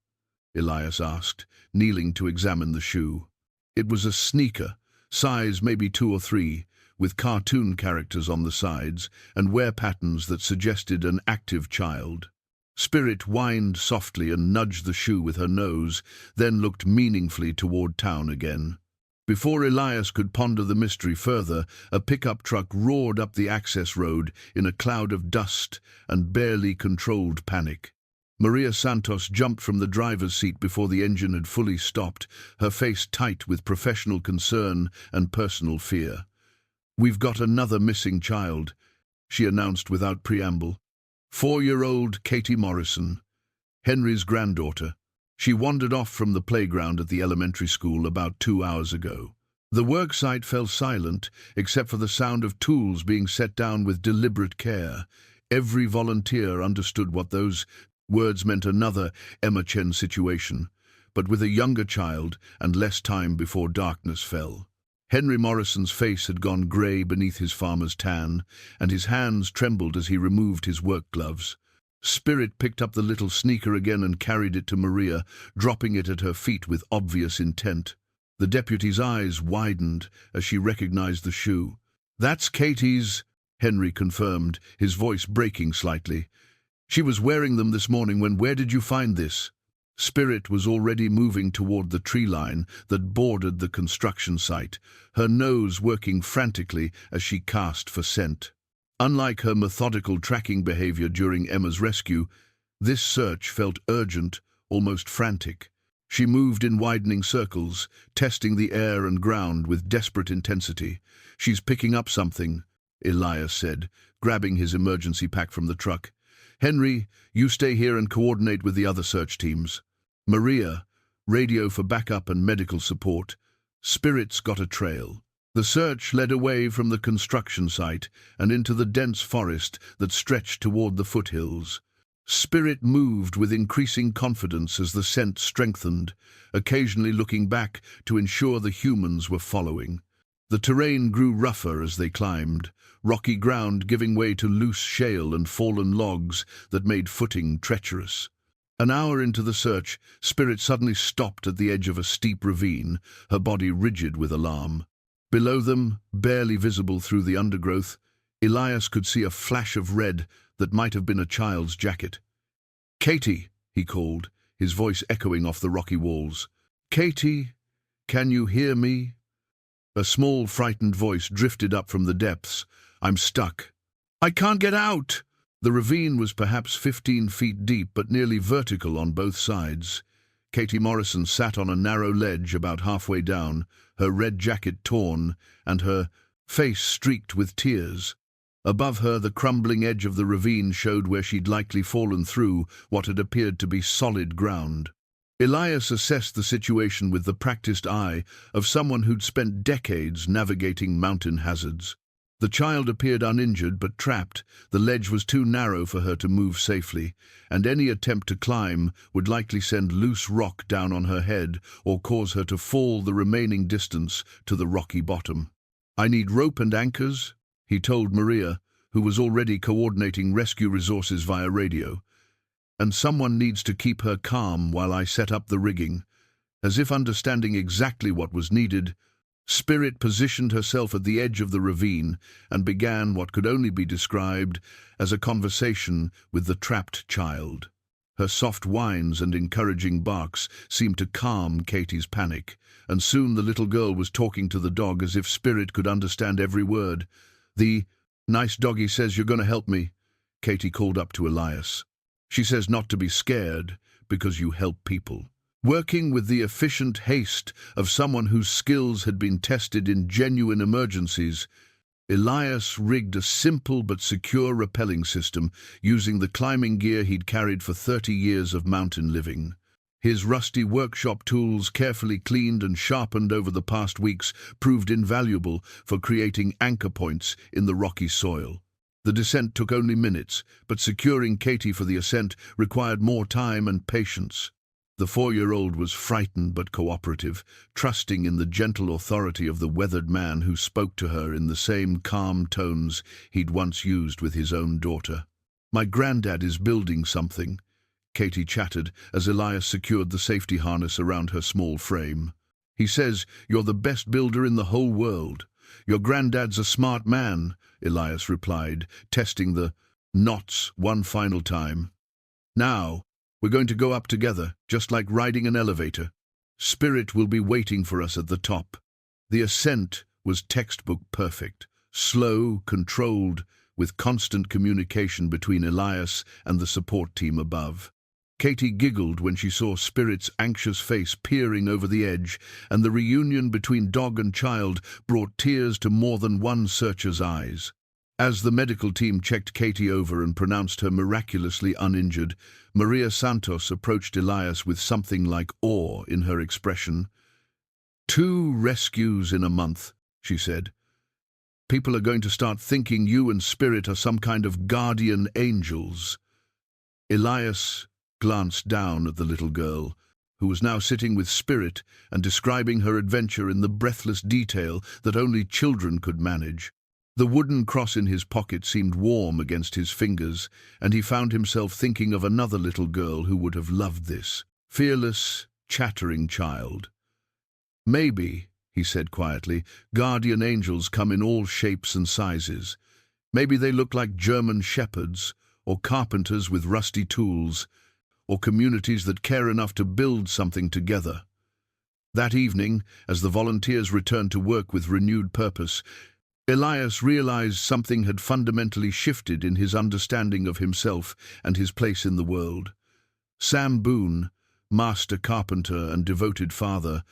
Elias asked, kneeling to examine the shoe. It was a sneaker, size maybe 2 or 3, with cartoon characters on the sides and wear patterns that suggested an active child. Spirit whined softly and nudged the shoe with her nose, then looked meaningfully toward town again. Before Elias could ponder the mystery further, a pickup truck roared up the access road in a cloud of dust and barely controlled panic. Maria Santos jumped from the driver's seat before the engine had fully stopped, her face tight with professional concern and personal fear. "We've got another missing child," she announced without preamble. 4-year-old Katie Morrison, Henry's granddaughter. She wandered off from the playground at the elementary school about 2 hours ago. The worksite fell silent, except for the sound of tools being set down with deliberate care. Every volunteer understood what those words meant: another Emma Chen situation, but with a younger child and less time before darkness fell. Henry Morrison's face had gone grey beneath his farmer's tan, and his hands trembled as he removed his work gloves. Spirit picked up the little sneaker again and carried it to Maria, dropping it at her feet with obvious intent. The deputy's eyes widened as she recognized the shoe. "That's Katie's," Henry confirmed, his voice breaking slightly. "She was wearing them this morning when— Where did you find this?" Spirit was already moving toward the tree line that bordered the construction site, her nose working frantically as she cast for scent. Unlike her methodical tracking behavior during Emma's rescue, this search felt urgent, almost frantic. She moved in widening circles, testing the air and ground with desperate intensity. "She's picking up something," Elias said, grabbing his emergency pack from the truck. "Henry, you stay here and coordinate with the other search teams. Maria, radio for backup and medical support. Spirit's got a trail." The search led away from the construction site and into the dense forest that stretched toward the foothills. Spirit moved with increasing confidence as the scent strengthened, occasionally looking back to ensure the humans were following. The terrain grew rougher as they climbed, rocky ground giving way to loose shale and fallen logs that made footing treacherous. An hour into the search, Spirit suddenly stopped at the edge of a steep ravine, her body rigid with alarm. Below them, barely visible through the undergrowth, Elias could see a flash of red that might have been a child's jacket. "Katie," he called, his voice echoing off the rocky walls. "Katie, can you hear me?" A small, frightened voice drifted up from the depths. "I'm stuck. I can't get out!" The ravine was perhaps 15 feet deep, but nearly vertical on both sides. Katie Morrison sat on a narrow ledge about halfway down, her red jacket torn and her face streaked with tears. Above her, the crumbling edge of the ravine showed where she'd likely fallen through what had appeared to be solid ground. Elias assessed the situation with the practiced eye of someone who'd spent decades navigating mountain hazards. The child appeared uninjured but trapped. The ledge was too narrow for her to move safely, and any attempt to climb would likely send loose rock down on her head or cause her to fall the remaining distance to the rocky bottom. "I need rope and anchors," he told Maria, who was already coordinating rescue resources via radio. "And someone needs to keep her calm while I set up the rigging." As if understanding exactly what was needed, Spirit positioned herself at the edge of the ravine and began what could only be described as a conversation with the trapped child. Her soft whines and encouraging barks seemed to calm Katie's panic, and soon the little girl was talking to the dog as if Spirit could understand every word. "The nice doggy says you're going to help me," Katie called up to Elias. "She says not to be scared because you help people." Working with the efficient haste of someone whose skills had been tested in genuine emergencies, Elias rigged a simple but secure rappelling system using the climbing gear he'd carried for 30 years of mountain living. His rusty workshop tools, carefully cleaned and sharpened over the past weeks, proved invaluable for creating anchor points in the rocky soil. The descent took only minutes, but securing Katie for the ascent required more time and patience. The 4-year-old was frightened but cooperative, trusting in the gentle authority of the weathered man who spoke to her in the same calm tones he'd once used with his own daughter. "My granddad is building something," Katie chattered as Elias secured the safety harness around her small frame. "He says you're the best builder in the whole world." "Your granddad's a smart man," Elias replied, testing the knots one final time. "Now, we're going to go up together, just like riding an elevator. Spirit will be waiting for us at the top." The ascent was textbook perfect, slow, controlled, with constant communication between Elias and the support team above. Katie giggled when she saw Spirit's anxious face peering over the edge, and the reunion between dog and child brought tears to more than one searcher's eyes. As the medical team checked Katie over and pronounced her miraculously uninjured, Maria Santos approached Elias with something like awe in her expression. "2 rescues in a month," she said. "People are going to start thinking you and Spirit are some kind of guardian angels." Elias glanced down at the little girl, who was now sitting with Spirit and describing her adventure in the breathless detail that only children could manage. The wooden cross in his pocket seemed warm against his fingers, and he found himself thinking of another little girl who would have loved this fearless, chattering child. "Maybe," he said quietly, "guardian angels come in all shapes and sizes. Maybe they look like German shepherds, or carpenters with rusty tools, or communities that care enough to build something together." That evening, as the volunteers returned to work with renewed purpose, Elias realized something had fundamentally shifted in his understanding of himself and his place in the world. Sam Boone, master carpenter and devoted father,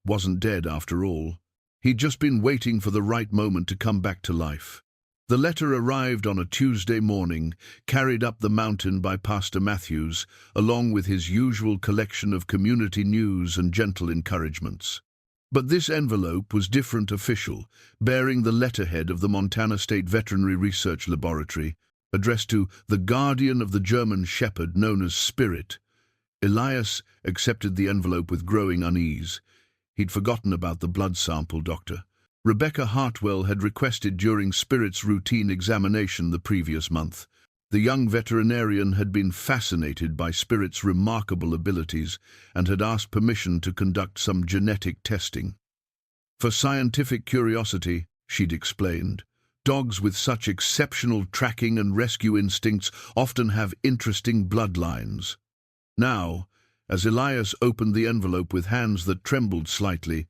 wasn't dead after all. He'd just been waiting for the right moment to come back to life. The letter arrived on a Tuesday morning, carried up the mountain by Pastor Matthews, along with his usual collection of community news and gentle encouragements. But this envelope was different, official, bearing the letterhead of the Montana State Veterinary Research Laboratory, addressed to the guardian of the German shepherd known as Spirit. Elias accepted the envelope with growing unease. He'd forgotten about the blood sample doctor. Rebecca Hartwell had requested during Spirit's routine examination the previous month. The young veterinarian had been fascinated by Spirit's remarkable abilities and had asked permission to conduct some genetic testing. "For scientific curiosity," she'd explained. "Dogs with such exceptional tracking and rescue instincts often have interesting bloodlines." Now, as Elias opened the envelope with hands that trembled slightly,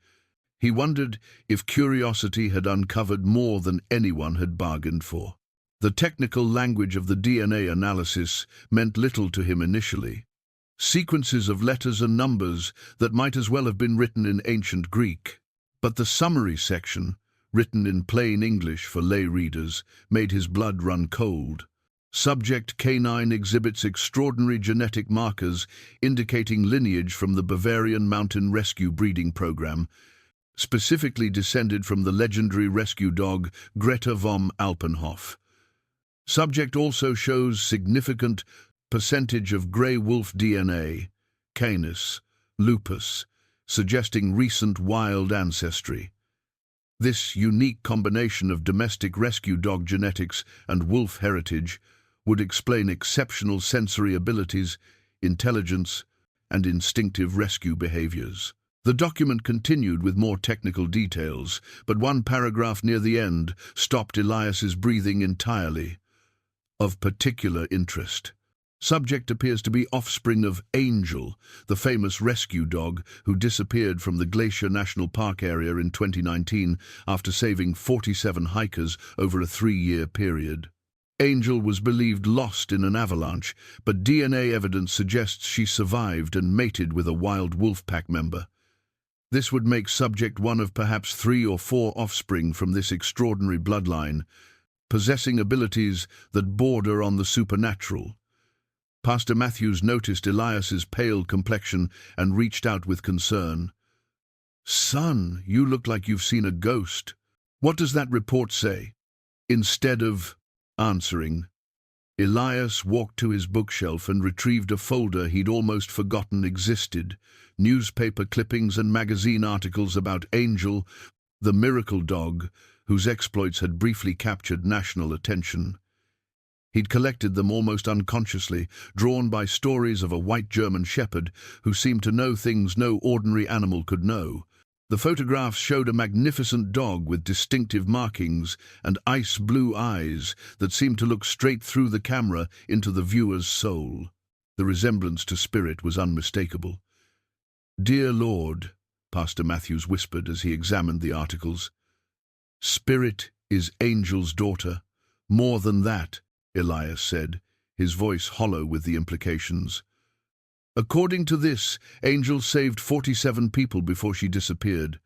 he wondered if curiosity had uncovered more than anyone had bargained for. The technical language of the DNA analysis meant little to him initially. Sequences of letters and numbers that might as well have been written in ancient Greek. But the summary section, written in plain English for lay readers, made his blood run cold. Subject canine exhibits extraordinary genetic markers indicating lineage from the Bavarian mountain rescue breeding program, specifically descended from the legendary rescue dog Greta vom Alpenhof. Subject also shows significant percentage of grey wolf DNA, Canis, lupus, suggesting recent wild ancestry. This unique combination of domestic rescue dog genetics and wolf heritage would explain exceptional sensory abilities, intelligence, and instinctive rescue behaviors. The document continued with more technical details, but one paragraph near the end stopped Elias's breathing entirely. "Of particular interest. Subject appears to be offspring of Angel, the famous rescue dog who disappeared from the Glacier National Park area in 2019 after saving 47 hikers over a 3-year period. Angel was believed lost in an avalanche, but DNA evidence suggests she survived and mated with a wild wolf pack member. This would make Subject one of perhaps 3 or 4 offspring from this extraordinary bloodline, possessing abilities that border on the supernatural." Pastor Matthews noticed Elias's pale complexion and reached out with concern. "Son, you look like you've seen a ghost. What does that report say?" Instead of answering, Elias walked to his bookshelf and retrieved a folder he'd almost forgotten existed. Newspaper clippings and magazine articles about Angel, the miracle dog, whose exploits had briefly captured national attention. He'd collected them almost unconsciously, drawn by stories of a white German shepherd who seemed to know things no ordinary animal could know. The photographs showed a magnificent dog with distinctive markings and ice-blue eyes that seemed to look straight through the camera into the viewer's soul. The resemblance to Spirit was unmistakable. "Dear Lord," Pastor Matthews whispered as he examined the articles, "Spirit is Angel's daughter. More than that," Elias said, his voice hollow with the implications. "According to this, Angel saved 47 people before she disappeared,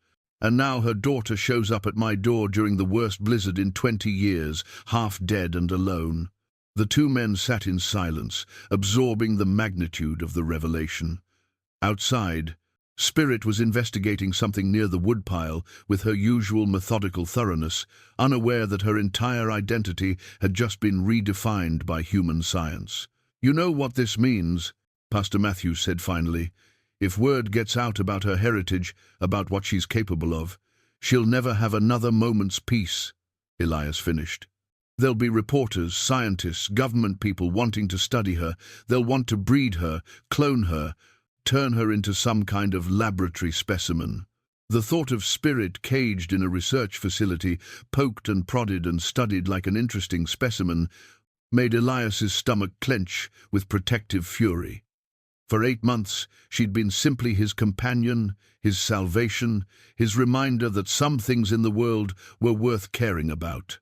And now her daughter shows up at my door during the worst blizzard in 20 years, half dead and alone. The two men sat in silence, absorbing the magnitude of the revelation. Outside, Spirit was investigating something near the woodpile with her usual methodical thoroughness, unaware that her entire identity had just been redefined by human science. "You know what this means," Pastor Matthews said finally. "If word gets out about her heritage, about what she's capable of, she'll never have another moment's peace," Elias finished. "There'll be reporters, scientists, government people wanting to study her. They'll want to breed her, clone her, turn her into some kind of laboratory specimen." The thought of Spirit caged in a research facility, poked and prodded and studied like an interesting specimen, made Elias's stomach clench with protective fury. For 8 months, she'd been simply his companion, his salvation, his reminder that some things in the world were worth caring about.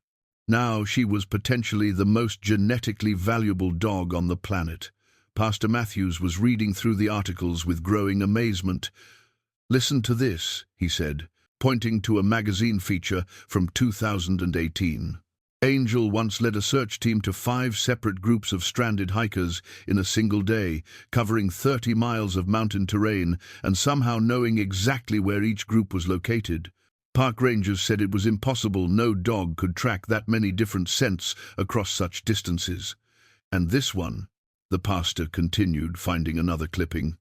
Now she was potentially the most genetically valuable dog on the planet. Pastor Matthews was reading through the articles with growing amazement. "Listen to this," he said, pointing to a magazine feature from 2018. "Angel once led a search team to 5 separate groups of stranded hikers in a single day, covering 30 miles of mountain terrain and somehow knowing exactly where each group was located. Park rangers said it was impossible. No dog could track that many different scents across such distances. And this one," the pastor continued, finding another clipping,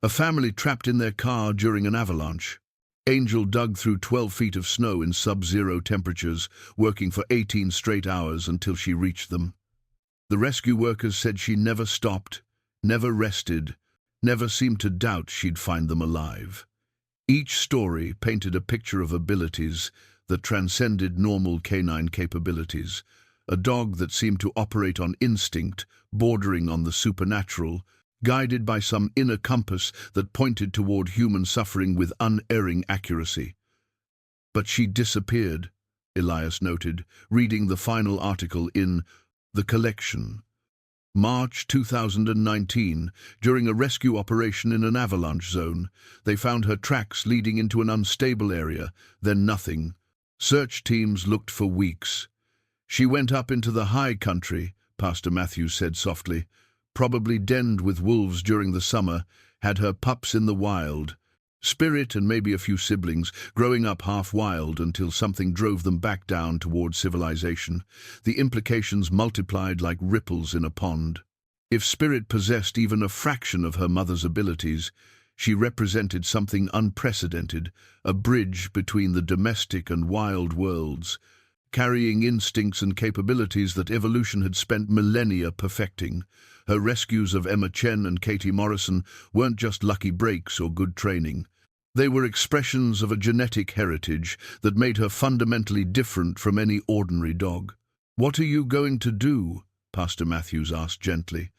"a family trapped in their car during an avalanche. Angel dug through 12 feet of snow in sub-zero temperatures, working for 18 straight hours until she reached them. The rescue workers said she never stopped, never rested, never seemed to doubt she'd find them alive. Each story painted a picture of abilities that transcended normal canine capabilities, a dog that seemed to operate on instinct, bordering on the supernatural, guided by some inner compass that pointed toward human suffering with unerring accuracy. But she disappeared, Elias noted, reading the final article in The Collection. March 2019, during a rescue operation in an avalanche zone, they found her tracks leading into an unstable area, then nothing. Search teams looked for weeks. "She went up into the high country," Pastor Matthews said softly, "probably denned with wolves during the summer, had her pups in the wild. Spirit and maybe a few siblings, growing up half wild until something drove them back down toward civilization. The implications multiplied like ripples in a pond. If Spirit possessed even a fraction of her mother's abilities, she represented something unprecedented, a bridge between the domestic and wild worlds, carrying instincts and capabilities that evolution had spent millennia perfecting. Her rescues of Emma Chen and Katie Morrison weren't just lucky breaks or good training. They were expressions of a genetic heritage that made her fundamentally different from any ordinary dog. "What are you going to do?" Pastor Matthews asked gently.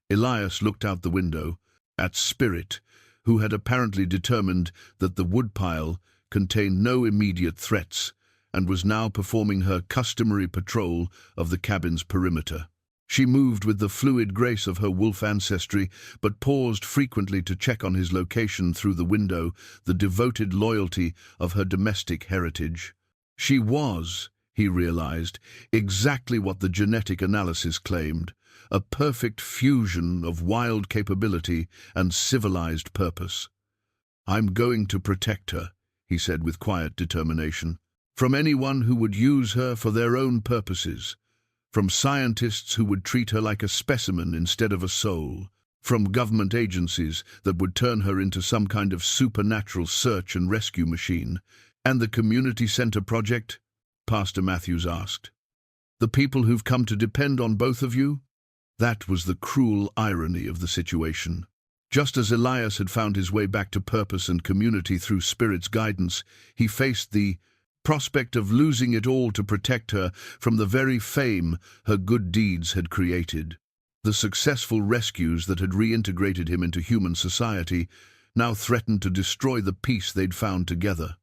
Elias looked out the window at Spirit, who had apparently determined that the woodpile contained no immediate threats and was now performing her customary patrol of the cabin's perimeter. She moved with the fluid grace of her wolf ancestry, but paused frequently to check on his location through the window, the devoted loyalty of her domestic heritage. She was, he realized, exactly what the genetic analysis claimed, a perfect fusion of wild capability and civilized purpose. "I'm going to protect her," he said with quiet determination, "from anyone who would use her for their own purposes. From scientists who would treat her like a specimen instead of a soul. From government agencies that would turn her into some kind of supernatural search and rescue machine. And the community center project?" Pastor Matthews asked. "The people who've come to depend on both of you?" That was the cruel irony of the situation. Just as Elias had found his way back to purpose and community through Spirit's guidance, he faced the prospect of losing it all to protect her from the very fame her good deeds had created. The successful rescues that had reintegrated him into human society now threatened to destroy the peace they'd found together.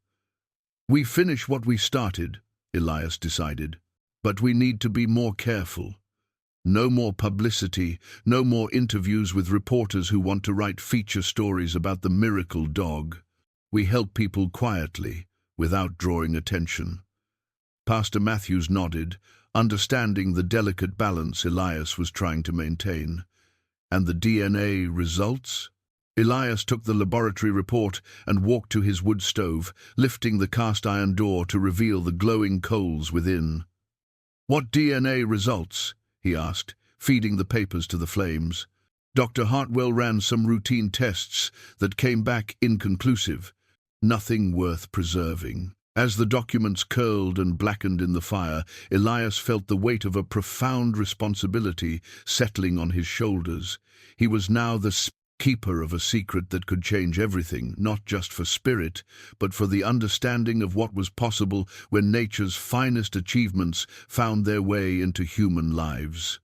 "We finish what we started," Elias decided, "but we need to be more careful. No more publicity, no more interviews with reporters who want to write feature stories about the miracle dog. We help people quietly, without drawing attention. Pastor Matthews nodded, understanding the delicate balance Elias was trying to maintain. And the DNA results? Elias took the laboratory report and walked to his wood stove, lifting the cast-iron door to reveal the glowing coals within. "What DNA results?" he asked, feeding the papers to the flames. Dr. Hartwell ran some routine tests that came back inconclusive. Nothing worth preserving. As the documents curled and blackened in the fire, Elias felt the weight of a profound responsibility settling on his shoulders. He was now the keeper of a secret that could change everything, not just for Spirit, but for the understanding of what was possible when nature's finest achievements found their way into human lives.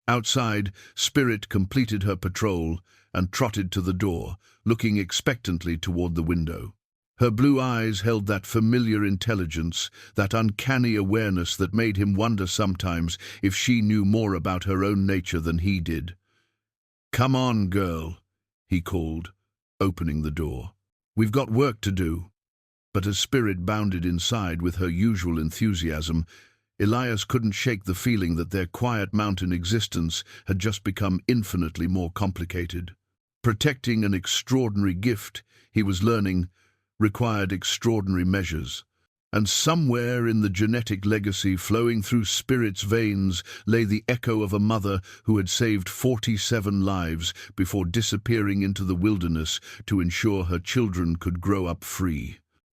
Outside, Spirit completed her patrol and trotted to the door, looking expectantly toward the window. Her blue eyes held that familiar intelligence, that uncanny awareness that made him wonder sometimes if she knew more about her own nature than he did. "Come on, girl," he called, opening the door. "We've got work to do." But as Spirit bounded inside with her usual enthusiasm, Elias couldn't shake the feeling that their quiet mountain existence had just become infinitely more complicated. Protecting an extraordinary gift, he was learning, required extraordinary measures. And somewhere in the genetic legacy flowing through Spirit's veins lay the echo of a mother who had saved 47 lives before disappearing into the wilderness to ensure her children could grow up free.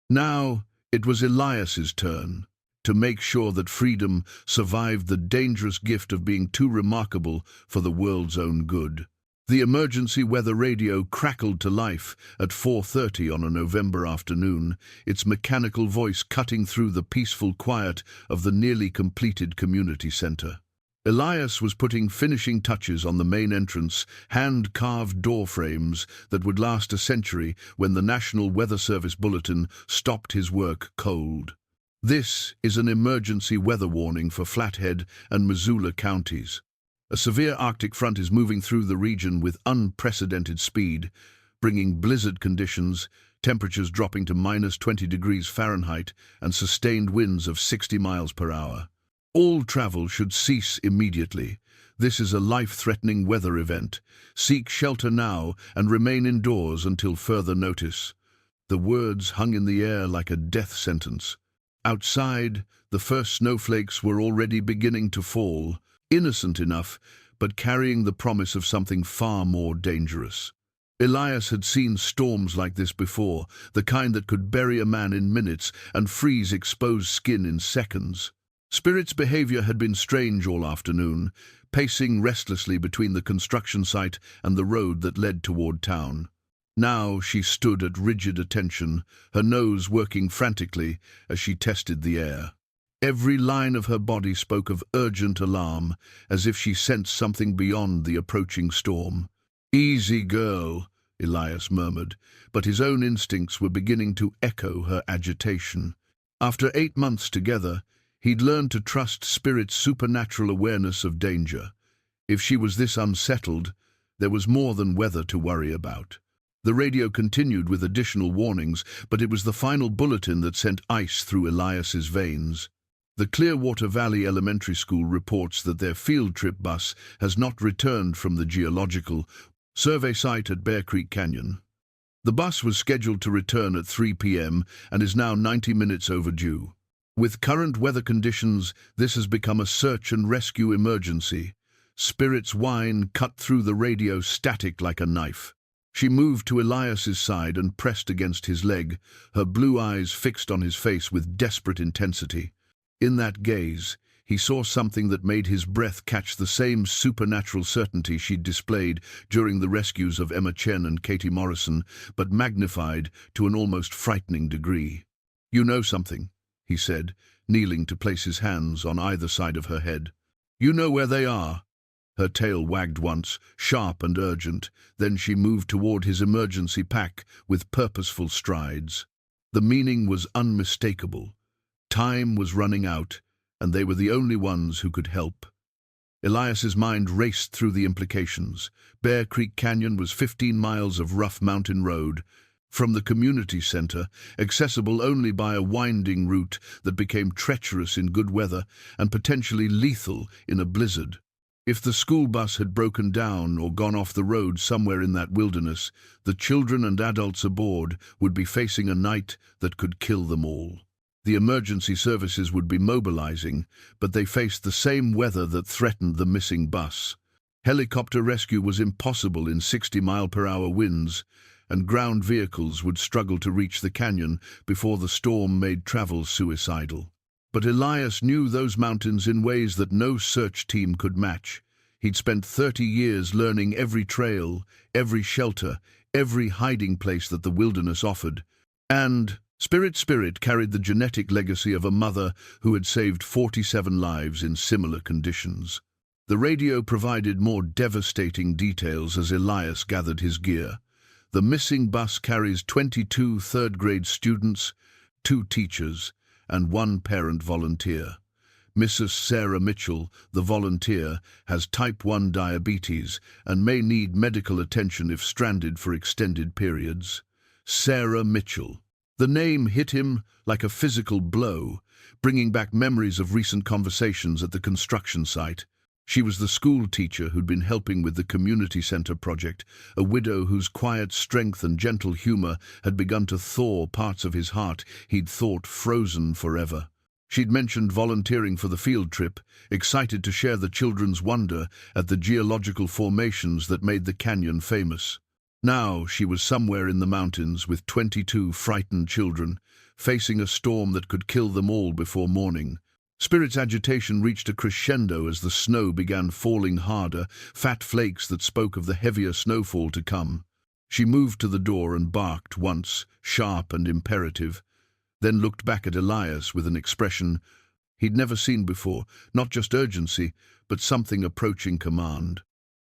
Now it was Elias's turn to make sure that freedom survived the dangerous gift of being too remarkable for the world's own good. The emergency weather radio crackled to life at 4:30 on a November afternoon, its mechanical voice cutting through the peaceful quiet of the nearly completed community center. Elias was putting finishing touches on the main entrance, hand-carved door frames that would last a century when the National Weather Service bulletin stopped his work cold. "This is an emergency weather warning for Flathead and Missoula counties. A severe Arctic front is moving through the region with unprecedented speed, bringing blizzard conditions, temperatures dropping to -20 degrees Fahrenheit, and sustained winds of 60 miles per hour. All travel should cease immediately. This is a life-threatening weather event. Seek shelter now and remain indoors until further notice." The words hung in the air like a death sentence. Outside, the first snowflakes were already beginning to fall, innocent enough, but carrying the promise of something far more dangerous. Elias had seen storms like this before, the kind that could bury a man in minutes and freeze exposed skin in seconds. Spirit's behavior had been strange all afternoon, pacing restlessly between the construction site and the road that led toward town. Now she stood at rigid attention, her nose working frantically as she tested the air. Every line of her body spoke of urgent alarm, as if she sensed something beyond the approaching storm. "Easy, girl," Elias murmured, but his own instincts were beginning to echo her agitation. After 8 months together, he'd learned to trust Spirit's supernatural awareness of danger. If she was this unsettled, there was more than weather to worry about. The radio continued with additional warnings, but it was the final bulletin that sent ice through Elias's veins. The Clearwater Valley Elementary School reports that their field trip bus has not returned from the geological survey site at Bear Creek Canyon. The bus was scheduled to return at 3 p.m. and is now 90 minutes overdue. With current weather conditions, this has become a search and rescue emergency. Spirit's whine cut through the radio static like a knife. She moved to Elias's side and pressed against his leg, her blue eyes fixed on his face with desperate intensity. In that gaze, he saw something that made his breath catch the same supernatural certainty she'd displayed during the rescues of Emma Chen and Katie Morrison, but magnified to an almost frightening degree. "You know something," he said, kneeling to place his hands on either side of her head. "You know where they are." Her tail wagged once, sharp and urgent, then she moved toward his emergency pack with purposeful strides. The meaning was unmistakable. Time was running out, and they were the only ones who could help. Elias's mind raced through the implications. Bear Creek Canyon was 15 miles of rough mountain road, from the community center, accessible only by a winding route that became treacherous in good weather and potentially lethal in a blizzard. If the school bus had broken down or gone off the road somewhere in that wilderness, the children and adults aboard would be facing a night that could kill them all. The emergency services would be mobilizing, but they faced the same weather that threatened the missing bus. Helicopter rescue was impossible in 60-mile-per-hour winds, and ground vehicles would struggle to reach the canyon before the storm made travel suicidal. But Elias knew those mountains in ways that no search team could match. He'd spent 30 years learning every trail, every shelter, every hiding place that the wilderness offered. And Spirit carried the genetic legacy of a mother who had saved 47 lives in similar conditions. The radio provided more devastating details as Elias gathered his gear. The missing bus carries 22 third-grade students, 2 teachers, and 1 parent volunteer. Mrs. Sarah Mitchell, the volunteer, has type 1 diabetes and may need medical attention if stranded for extended periods. Sarah Mitchell. The name hit him like a physical blow, bringing back memories of recent conversations at the construction site. She was the school teacher who'd been helping with the community center project, a widow whose quiet strength and gentle humor had begun to thaw parts of his heart he'd thought frozen forever. She'd mentioned volunteering for the field trip, excited to share the children's wonder at the geological formations that made the canyon famous. Now she was somewhere in the mountains with 22 frightened children, facing a storm that could kill them all before morning. Spirit's agitation reached a crescendo as the snow began falling harder, fat flakes that spoke of the heavier snowfall to come. She moved to the door and barked once, sharp and imperative, then looked back at Elias with an expression he'd never seen before, not just urgency, but something approaching command.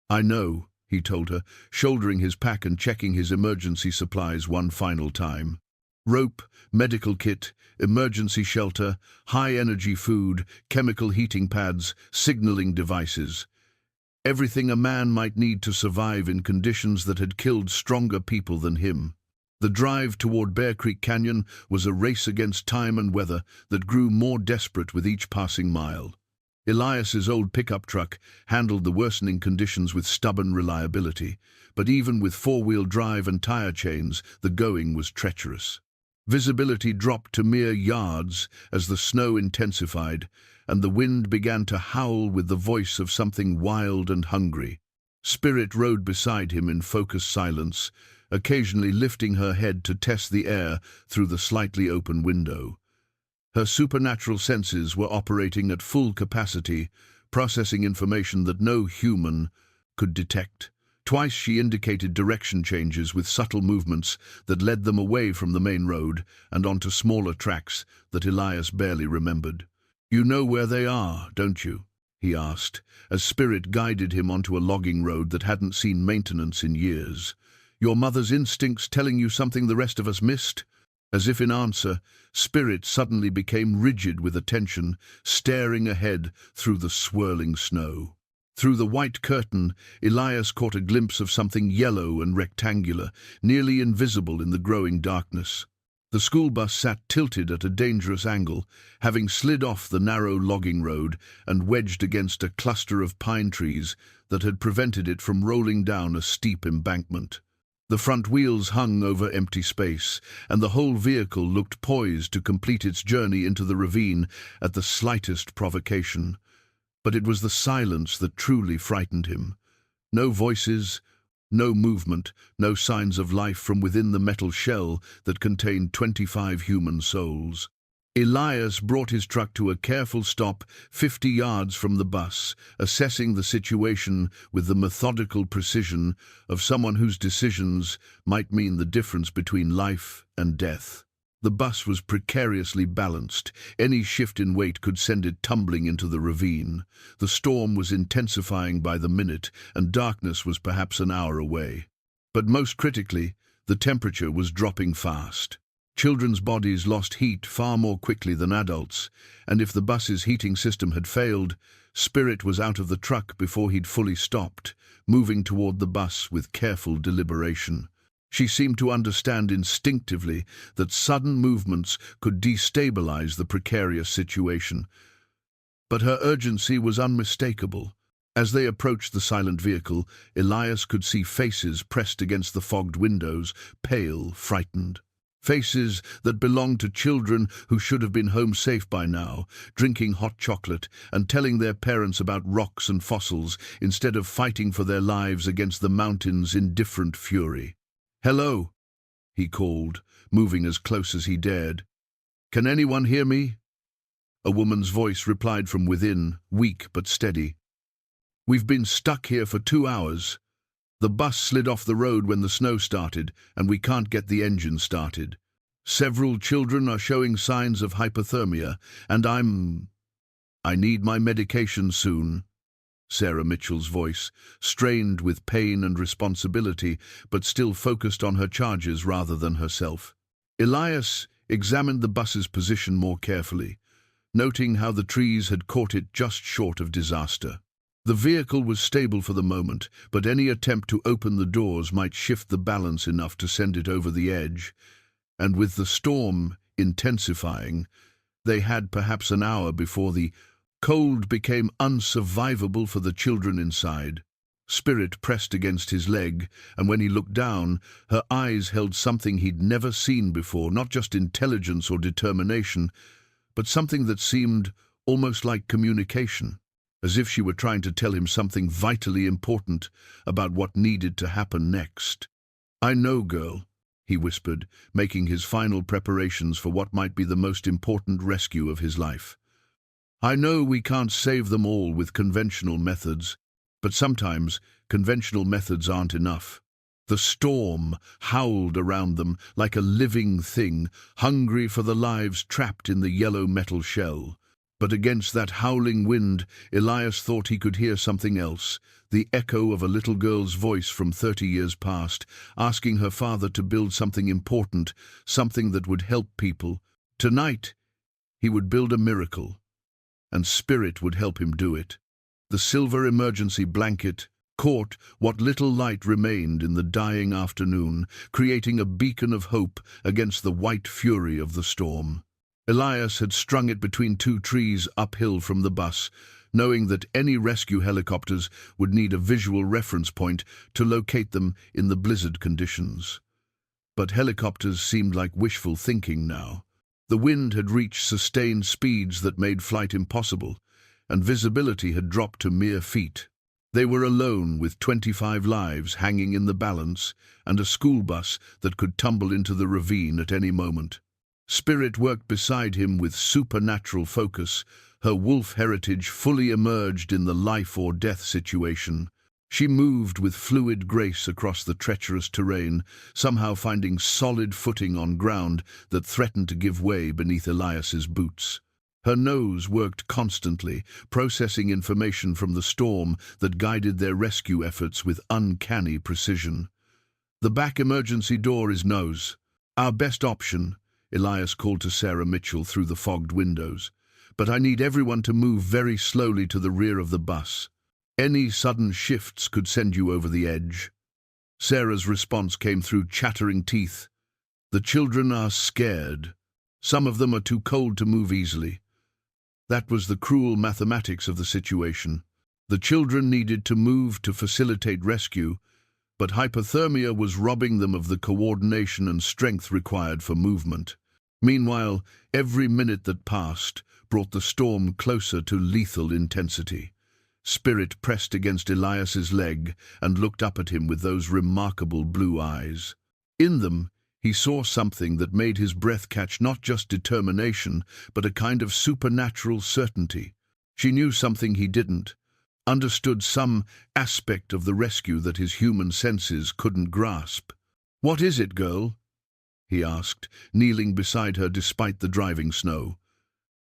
"I know," he told her, shouldering his pack and checking his emergency supplies one final time. Rope, medical kit, emergency shelter, high-energy food, chemical heating pads, signaling devices. Everything a man might need to survive in conditions that had killed stronger people than him. The drive toward Bear Creek Canyon was a race against time and weather that grew more desperate with each passing mile. Elias's old pickup truck handled the worsening conditions with stubborn reliability, but even with four-wheel drive and tire chains, the going was treacherous. Visibility dropped to mere yards as the snow intensified, and the wind began to howl with the voice of something wild and hungry. Spirit rode beside him in focused silence, occasionally lifting her head to test the air through the slightly open window. Her supernatural senses were operating at full capacity, processing information that no human could detect. Twice she indicated direction changes with subtle movements that led them away from the main road and onto smaller tracks that Elias barely remembered. "You know where they are, don't you?" he asked, as Spirit guided him onto a logging road that hadn't seen maintenance in years. "Your mother's instincts telling you something the rest of us missed?" As if in answer, Spirit suddenly became rigid with attention, staring ahead through the swirling snow. Through the white curtain, Elias caught a glimpse of something yellow and rectangular, nearly invisible in the growing darkness. The school bus sat tilted at a dangerous angle, having slid off the narrow logging road and wedged against a cluster of pine trees that had prevented it from rolling down a steep embankment. The front wheels hung over empty space, and the whole vehicle looked poised to complete its journey into the ravine at the slightest provocation. But it was the silence that truly frightened him. No voices, no movement, no signs of life from within the metal shell that contained 25 human souls. Elias brought his truck to a careful stop 50 yards from the bus, assessing the situation with the methodical precision of someone whose decisions might mean the difference between life and death. The bus was precariously balanced. Any shift in weight could send it tumbling into the ravine. The storm was intensifying by the minute, and darkness was perhaps an hour away. But most critically, the temperature was dropping fast. Children's bodies lost heat far more quickly than adults, and if the bus's heating system had failed, Spirit was out of the truck before he'd fully stopped, moving toward the bus with careful deliberation. She seemed to understand instinctively that sudden movements could destabilize the precarious situation. But her urgency was unmistakable. As they approached the silent vehicle, Elias could see faces pressed against the fogged windows, pale, frightened. Faces that belonged to children who should have been home safe by now, drinking hot chocolate and telling their parents about rocks and fossils instead of fighting for their lives against the mountains in different fury. "Hello," he called, moving as close as he dared. "Can anyone hear me?" A woman's voice replied from within, weak but steady. "We've been stuck here for 2 hours. The bus slid off the road when the snow started, and we can't get the engine started. Several children are showing signs of hypothermia, and I need my medication soon." Sarah Mitchell's voice, strained with pain and responsibility, but still focused on her charges rather than herself. Elias examined the bus's position more carefully, noting how the trees had caught it just short of disaster. The vehicle was stable for the moment, but any attempt to open the doors might shift the balance enough to send it over the edge. And with the storm intensifying, they had perhaps an hour before the cold became unsurvivable for the children inside. Spirit pressed against his leg, and when he looked down, her eyes held something he'd never seen before, not just intelligence or determination, but something that seemed almost like communication, as if she were trying to tell him something vitally important about what needed to happen next. "I know, girl," he whispered, making his final preparations for what might be the most important rescue of his life. "I know we can't save them all with conventional methods, but sometimes conventional methods aren't enough." The storm howled around them like a living thing, hungry for the lives trapped in the yellow metal shell. But against that howling wind, Elias thought he could hear something else, the echo of a little girl's voice from 30 years past, asking her father to build something important, something that would help people. Tonight, he would build a miracle, and Spirit would help him do it. The silver emergency blanket caught what little light remained in the dying afternoon, creating a beacon of hope against the white fury of the storm. Elias had strung it between 2 trees uphill from the bus, knowing that any rescue helicopters would need a visual reference point to locate them in the blizzard conditions. But helicopters seemed like wishful thinking now. The wind had reached sustained speeds that made flight impossible, and visibility had dropped to mere feet. They were alone with 25 lives hanging in the balance and a school bus that could tumble into the ravine at any moment. Spirit worked beside him with supernatural focus, her wolf heritage fully emerged in the life-or-death situation. She moved with fluid grace across the treacherous terrain, somehow finding solid footing on ground that threatened to give way beneath Elias's boots. Her nose worked constantly, processing information from the storm that guided their rescue efforts with uncanny precision. "The back emergency door is nose. Our best option," Elias called to Sarah Mitchell through the fogged windows. "But I need everyone to move very slowly to the rear of the bus. Any sudden shifts could send you over the edge." Sarah's response came through chattering teeth. "The children are scared. Some of them are too cold to move easily." That was the cruel mathematics of the situation. The children needed to move to facilitate rescue, but hypothermia was robbing them of the coordination and strength required for movement. Meanwhile, every minute that passed brought the storm closer to lethal intensity. Spirit pressed against Elias's leg and looked up at him with those remarkable blue eyes. In them, he saw something that made his breath catch not just determination, but a kind of supernatural certainty. She knew something he didn't, understood some aspect of the rescue that his human senses couldn't grasp. "What is it, girl?" he asked, kneeling beside her despite the driving snow.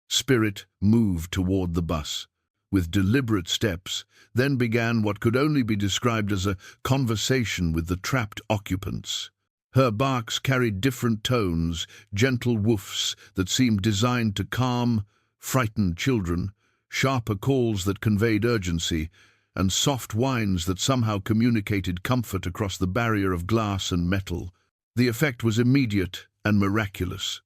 Spirit moved toward the bus, with deliberate steps, then began what could only be described as a conversation with the trapped occupants. Her barks carried different tones, gentle woofs that seemed designed to calm frightened children, sharper calls that conveyed urgency, and soft whines that somehow communicated comfort across the barrier of glass and metal. The effect was immediate and miraculous.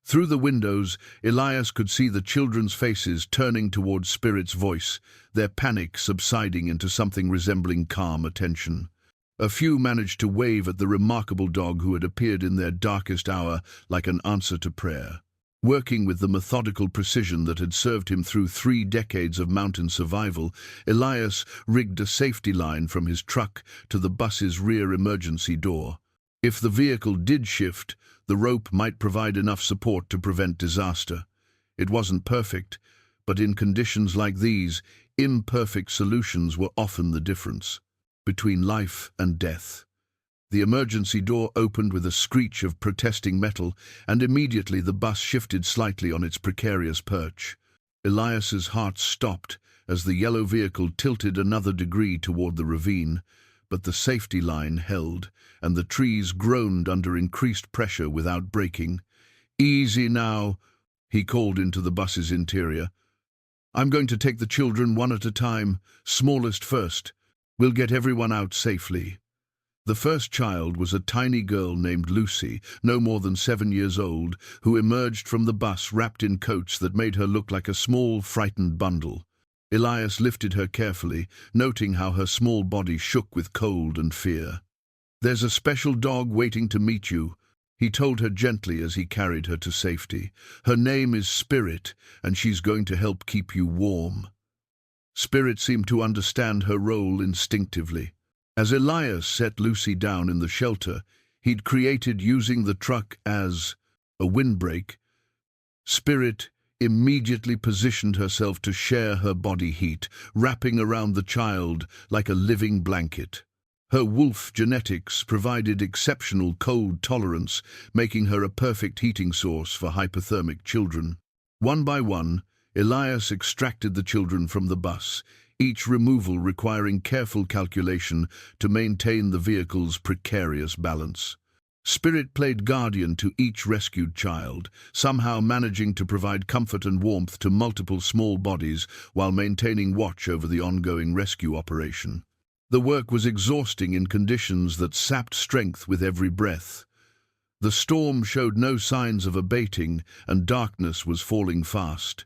Through the windows, Elias could see the children's faces turning towards Spirit's voice, their panic subsiding into something resembling calm attention. A few managed to wave at the remarkable dog who had appeared in their darkest hour like an answer to prayer. Working with the methodical precision that had served him through 3 decades of mountain survival, Elias rigged a safety line from his truck to the bus's rear emergency door. If the vehicle did shift, the rope might provide enough support to prevent disaster. It wasn't perfect, but in conditions like these, imperfect solutions were often the difference between life and death. The emergency door opened with a screech of protesting metal, and immediately the bus shifted slightly on its precarious perch. Elias's heart stopped as the yellow vehicle tilted another degree toward the ravine, but the safety line held, and the trees groaned under increased pressure without breaking. "Easy now," he called into the bus's interior. "I'm going to take the children one at a time, smallest first. We'll get everyone out safely." The first child was a tiny girl named Lucy, no more than 7 years old, who emerged from the bus wrapped in coats that made her look like a small, frightened bundle. Elias lifted her carefully, noting how her small body shook with cold and fear. "There's a special dog waiting to meet you," he told her gently as he carried her to safety. "Her name is Spirit, and she's going to help keep you warm." Spirit seemed to understand her role instinctively. As Elias set Lucy down in the shelter he'd created using the truck as a windbreak, Spirit immediately positioned herself to share her body heat, wrapping around the child like a living blanket. Her wolf genetics provided exceptional cold tolerance, making her a perfect heating source for hypothermic children. One by one, Elias extracted the children from the bus, each removal requiring careful calculation to maintain the vehicle's precarious balance. Spirit played guardian to each rescued child, somehow managing to provide comfort and warmth to multiple small bodies while maintaining watch over the ongoing rescue operation. The work was exhausting in conditions that sapped strength with every breath. The storm showed no signs of abating, and darkness was falling fast.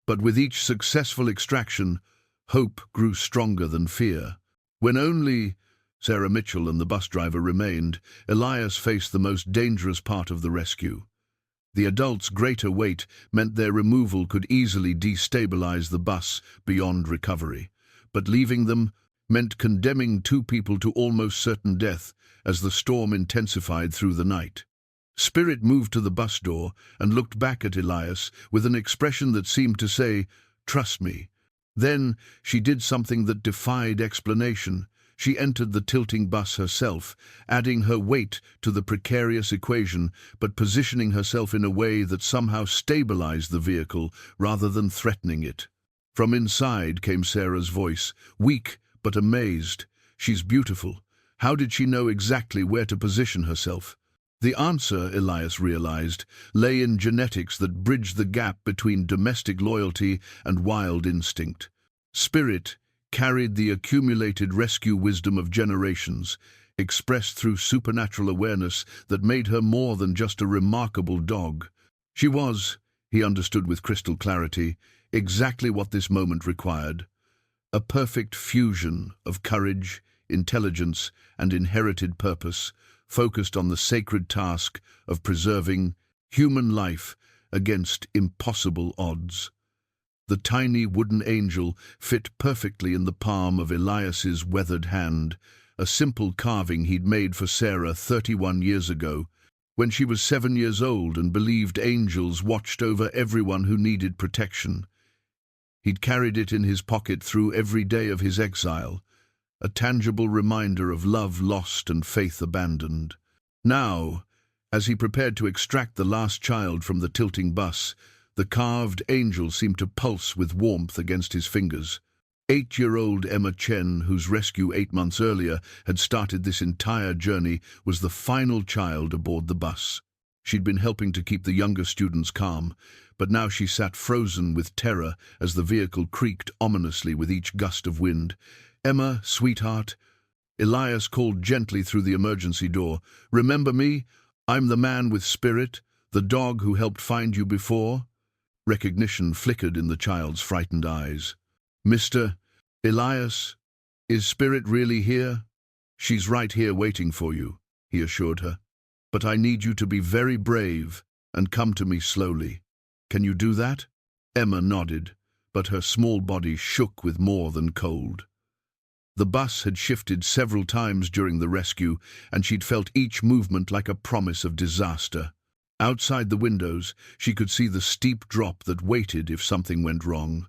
But with each successful extraction, hope grew stronger than fear. When only Sarah Mitchell and the bus driver remained, Elias faced the most dangerous part of the rescue. The adults' greater weight meant their removal could easily destabilize the bus beyond recovery, but leaving them meant condemning 2 people to almost certain death as the storm intensified through the night. Spirit moved to the bus door and looked back at Elias with an expression that seemed to say, "Trust me." Then she did something that defied explanation. She entered the tilting bus herself, adding her weight to the precarious equation, but positioning herself in a way that somehow stabilized the vehicle rather than threatening it. From inside came Sarah's voice, weak but amazed. "She's beautiful. How did she know exactly where to position herself?" The answer, Elias realized, lay in genetics that bridged the gap between domestic loyalty and wild instinct. Spirit carried the accumulated rescue wisdom of generations, expressed through supernatural awareness that made her more than just a remarkable dog. She was, he understood with crystal clarity, exactly what this moment required. A perfect fusion of courage, intelligence, and inherited purpose, focused on the sacred task of preserving human life against impossible odds. The tiny wooden angel fit perfectly in the palm of Elias's weathered hand, a simple carving he'd made for Sarah 31 years ago, when she was 7 years old and believed angels watched over everyone who needed protection. He'd carried it in his pocket through every day of his exile, a tangible reminder of love lost and faith abandoned. Now, as he prepared to extract the last child from the tilting bus, the carved angel seemed to pulse with warmth against his fingers. 8-year-old Emma Chen, whose rescue 8 months earlier had started this entire journey, was the final child aboard the bus. She'd been helping to keep the younger students calm, but now she sat frozen with terror as the vehicle creaked ominously with each gust of wind. "Emma, sweetheart," Elias called gently through the emergency door. "Remember me? I'm the man with Spirit, the dog who helped find you before." Recognition flickered in the child's frightened eyes. "Mr. Elias, is Spirit really here?" "She's right here waiting for you," he assured her. "But I need you to be very brave and come to me slowly. Can you do that?" Emma nodded, but her small body shook with more than cold. The bus had shifted several times during the rescue, and she'd felt each movement like a promise of disaster. Outside the windows, she could see the steep drop that waited if something went wrong.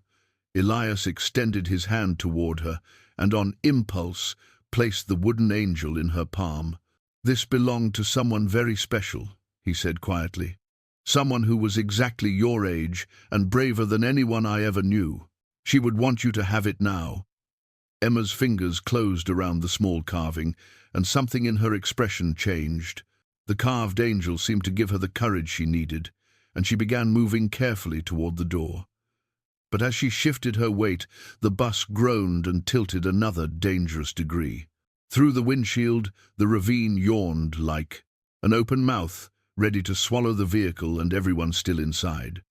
Elias extended his hand toward her, and on impulse placed the wooden angel in her palm. "This belonged to someone very special," he said quietly. "Someone who was exactly your age and braver than anyone I ever knew. She would want you to have it now." Emma's fingers closed around the small carving, and something in her expression changed. The carved angel seemed to give her the courage she needed, and she began moving carefully toward the door. But as she shifted her weight, the bus groaned and tilted another dangerous degree. Through the windshield, the ravine yawned like an open mouth, ready to swallow the vehicle and everyone still inside.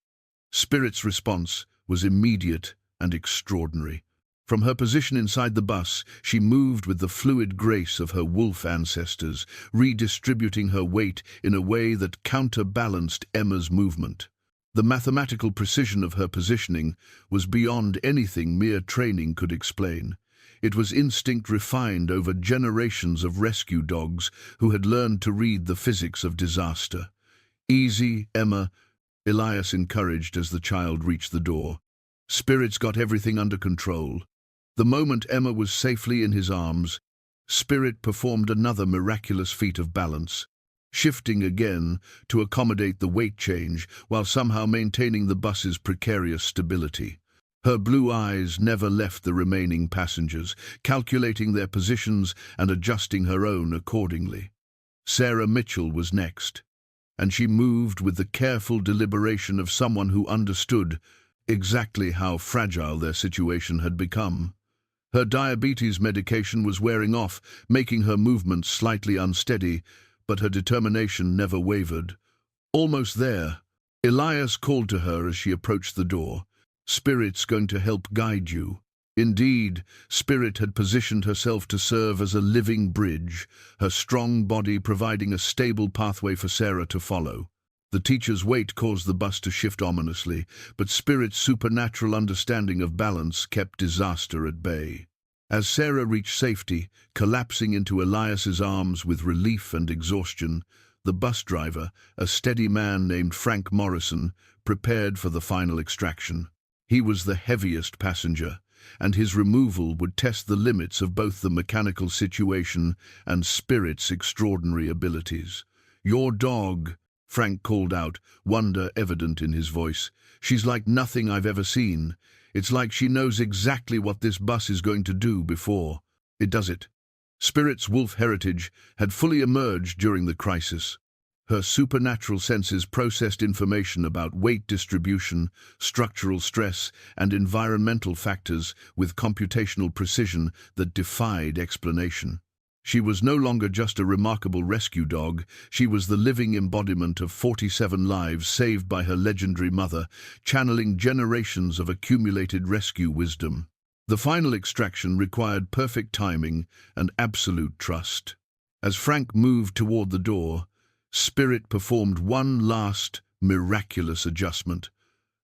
Spirit's response was immediate and extraordinary. From her position inside the bus, she moved with the fluid grace of her wolf ancestors, redistributing her weight in a way that counterbalanced Emma's movement. The mathematical precision of her positioning was beyond anything mere training could explain. It was instinct refined over generations of rescue dogs who had learned to read the physics of disaster. "Easy, Emma," Elias encouraged as the child reached the door. "Spirit's got everything under control." The moment Emma was safely in his arms, Spirit performed another miraculous feat of balance, shifting again to accommodate the weight change while somehow maintaining the bus's precarious stability. Her blue eyes never left the remaining passengers, calculating their positions and adjusting her own accordingly. Sarah Mitchell was next, and she moved with the careful deliberation of someone who understood exactly how fragile their situation had become. Her diabetes medication was wearing off, making her movements slightly unsteady, but her determination never wavered. Almost there, Elias called to her as she approached the door. "Spirit's going to help guide you." Indeed, Spirit had positioned herself to serve as a living bridge, her strong body providing a stable pathway for Sarah to follow. The teacher's weight caused the bus to shift ominously, but Spirit's supernatural understanding of balance kept disaster at bay. As Sarah reached safety, collapsing into Elias's arms with relief and exhaustion, the bus driver, a steady man named Frank Morrison, prepared for the final extraction. He was the heaviest passenger, and his removal would test the limits of both the mechanical situation and Spirit's extraordinary abilities. "Your dog," Frank called out, wonder evident in his voice. "She's like nothing I've ever seen. It's like she knows exactly what this bus is going to do before it does it." Spirit's wolf heritage had fully emerged during the crisis. Her supernatural senses processed information about weight distribution, structural stress, and environmental factors with computational precision that defied explanation. She was no longer just a remarkable rescue dog, she was the living embodiment of 47 lives saved by her legendary mother, channeling generations of accumulated rescue wisdom. The final extraction required perfect timing and absolute trust. As Frank moved toward the door, Spirit performed one last, miraculous adjustment,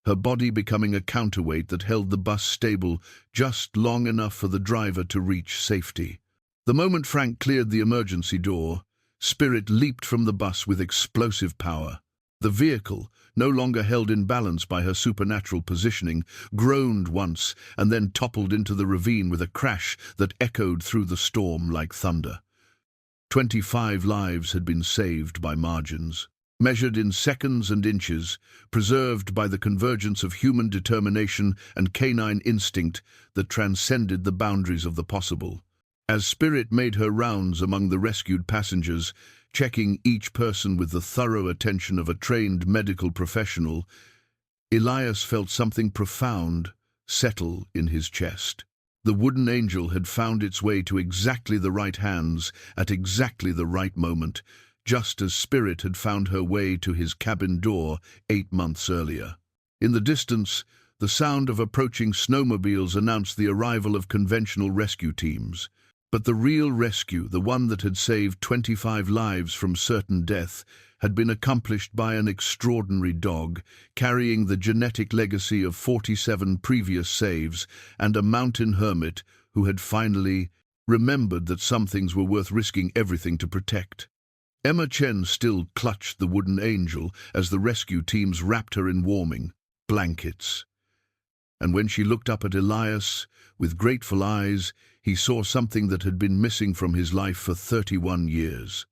her body becoming a counterweight that held the bus stable just long enough for the driver to reach safety. The moment Frank cleared the emergency door, Spirit leaped from the bus with explosive power. The vehicle, no longer held in balance by her supernatural positioning, groaned once and then toppled into the ravine with a crash that echoed through the storm like thunder. 25 lives had been saved by margins, measured in seconds and inches, preserved by the convergence of human determination and canine instinct that transcended the boundaries of the possible. As Spirit made her rounds among the rescued passengers, checking each person with the thorough attention of a trained medical professional, Elias felt something profound settle in his chest. The wooden angel had found its way to exactly the right hands at exactly the right moment, just as Spirit had found her way to his cabin door 8 months earlier. In the distance, the sound of approaching snowmobiles announced the arrival of conventional rescue teams. But the real rescue, the one that had saved 25 lives from certain death, had been accomplished by an extraordinary dog, carrying the genetic legacy of 47 previous saves, and a mountain hermit who had finally remembered that some things were worth risking everything to protect. Emma Chen still clutched the wooden angel as the rescue teams wrapped her in warming blankets. And when she looked up at Elias with grateful eyes, he saw something that had been missing from his life for 31 years.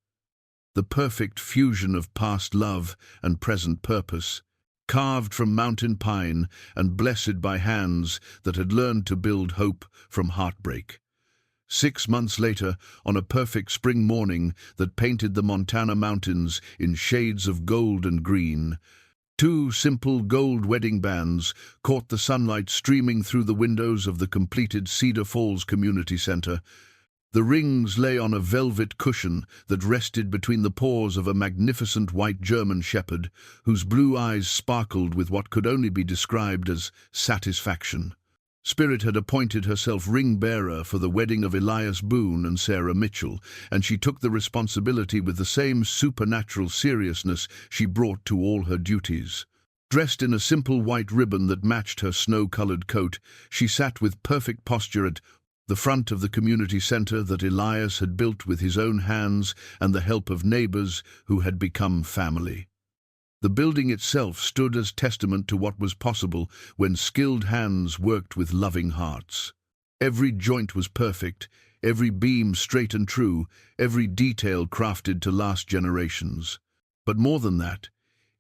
The perfect fusion of past love and present purpose, carved from mountain pine and blessed by hands that had learned to build hope from heartbreak. 6 months later, on a perfect spring morning that painted the Montana mountains in shades of gold and green, 2 simple gold wedding bands caught the sunlight streaming through the windows of the completed Cedar Falls Community Center. The rings lay on a velvet cushion that rested between the paws of a magnificent white German shepherd, whose blue eyes sparkled with what could only be described as satisfaction. Spirit had appointed herself ring-bearer for the wedding of Elias Boone and Sarah Mitchell, and she took the responsibility with the same supernatural seriousness she brought to all her duties. Dressed in a simple white ribbon that matched her snow-colored coat, she sat with perfect posture at the front of the community center that Elias had built with his own hands and the help of neighbors who had become family. The building itself stood as testament to what was possible when skilled hands worked with loving hearts. Every joint was perfect, every beam straight and true, every detail crafted to last generations. But more than that,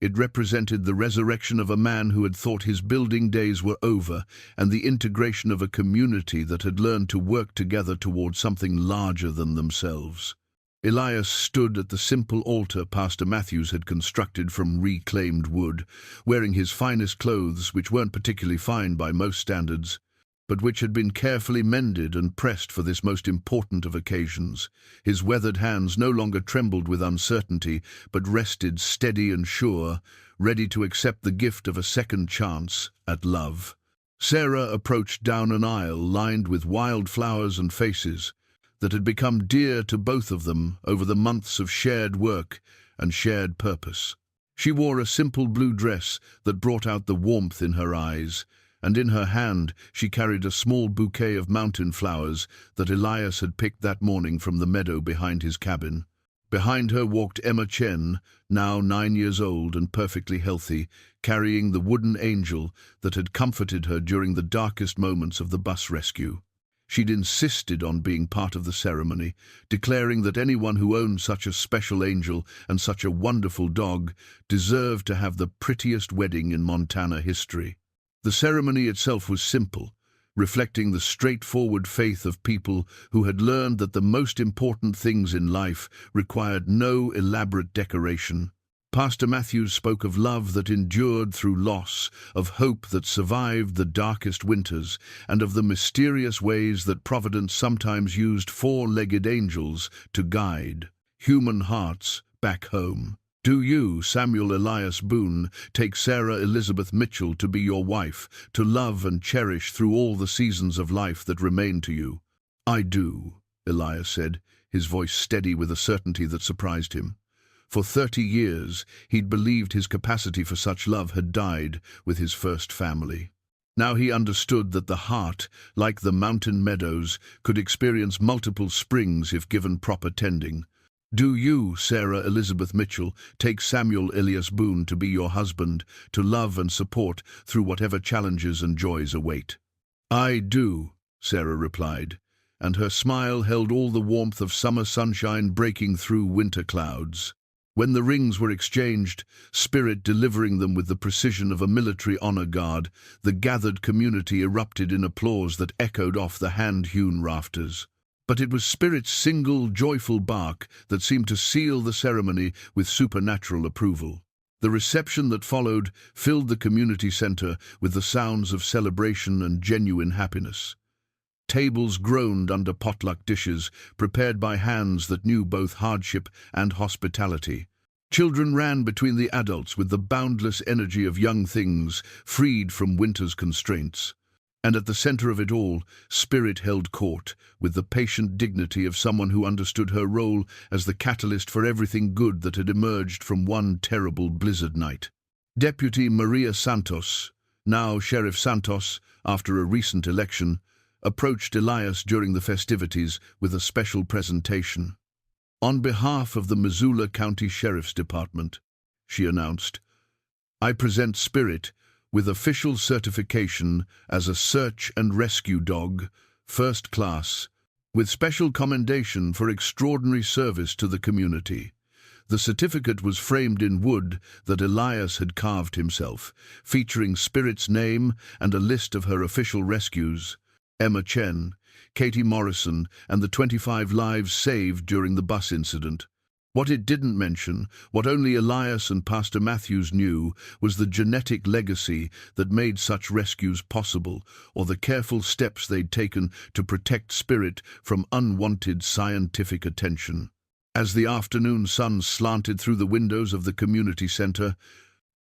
it represented the resurrection of a man who had thought his building days were over, and the integration of a community that had learned to work together toward something larger than themselves. Elias stood at the simple altar Pastor Matthews had constructed from reclaimed wood, wearing his finest clothes, which weren't particularly fine by most standards, but which had been carefully mended and pressed for this most important of occasions. His weathered hands no longer trembled with uncertainty, but rested steady and sure, ready to accept the gift of a second chance at love. Sarah approached down an aisle lined with wild flowers and faces that had become dear to both of them over the months of shared work and shared purpose. She wore a simple blue dress that brought out the warmth in her eyes, and in her hand she carried a small bouquet of mountain flowers that Elias had picked that morning from the meadow behind his cabin. Behind her walked Emma Chen, now 9 years old and perfectly healthy, carrying the wooden angel that had comforted her during the darkest moments of the bus rescue. She'd insisted on being part of the ceremony, declaring that anyone who owned such a special angel and such a wonderful dog deserved to have the prettiest wedding in Montana history. The ceremony itself was simple, reflecting the straightforward faith of people who had learned that the most important things in life required no elaborate decoration. Pastor Matthews spoke of love that endured through loss, of hope that survived the darkest winters, and of the mysterious ways that Providence sometimes used 4-legged angels to guide human hearts back home. Do you, Samuel Elias Boone, take Sarah Elizabeth Mitchell to be your wife, to love and cherish through all the seasons of life that remain to you? I do, Elias said, his voice steady with a certainty that surprised him. For 30 years, he'd believed his capacity for such love had died with his first family. Now he understood that the heart, like the mountain meadows, could experience multiple springs if given proper tending. Do you, Sarah Elizabeth Mitchell, take Samuel Elias Boone to be your husband, to love and support through whatever challenges and joys await? I do, Sarah replied, and her smile held all the warmth of summer sunshine breaking through winter clouds. When the rings were exchanged, Spirit delivering them with the precision of a military honor guard, the gathered community erupted in applause that echoed off the hand-hewn rafters. But it was Spirit's single, joyful bark that seemed to seal the ceremony with supernatural approval. The reception that followed filled the community center with the sounds of celebration and genuine happiness. Tables groaned under potluck dishes, prepared by hands that knew both hardship and hospitality. Children ran between the adults with the boundless energy of young things, freed from winter's constraints. And at the center of it all, Spirit held court, with the patient dignity of someone who understood her role as the catalyst for everything good that had emerged from one terrible blizzard night. Deputy Maria Santos, now Sheriff Santos, after a recent election, approached Elias during the festivities with a special presentation. "On behalf of the Missoula County Sheriff's Department," she announced, "I present Spirit with official certification as a search and rescue dog, first class, with special commendation for extraordinary service to the community." The certificate was framed in wood that Elias had carved himself, featuring Spirit's name and a list of her official rescues: Emma Chen, Katie Morrison, and the 25 lives saved during the bus incident. What it didn't mention, what only Elias and Pastor Matthews knew, was the genetic legacy that made such rescues possible, or the careful steps they'd taken to protect Spirit from unwanted scientific attention. As the afternoon sun slanted through the windows of the community center,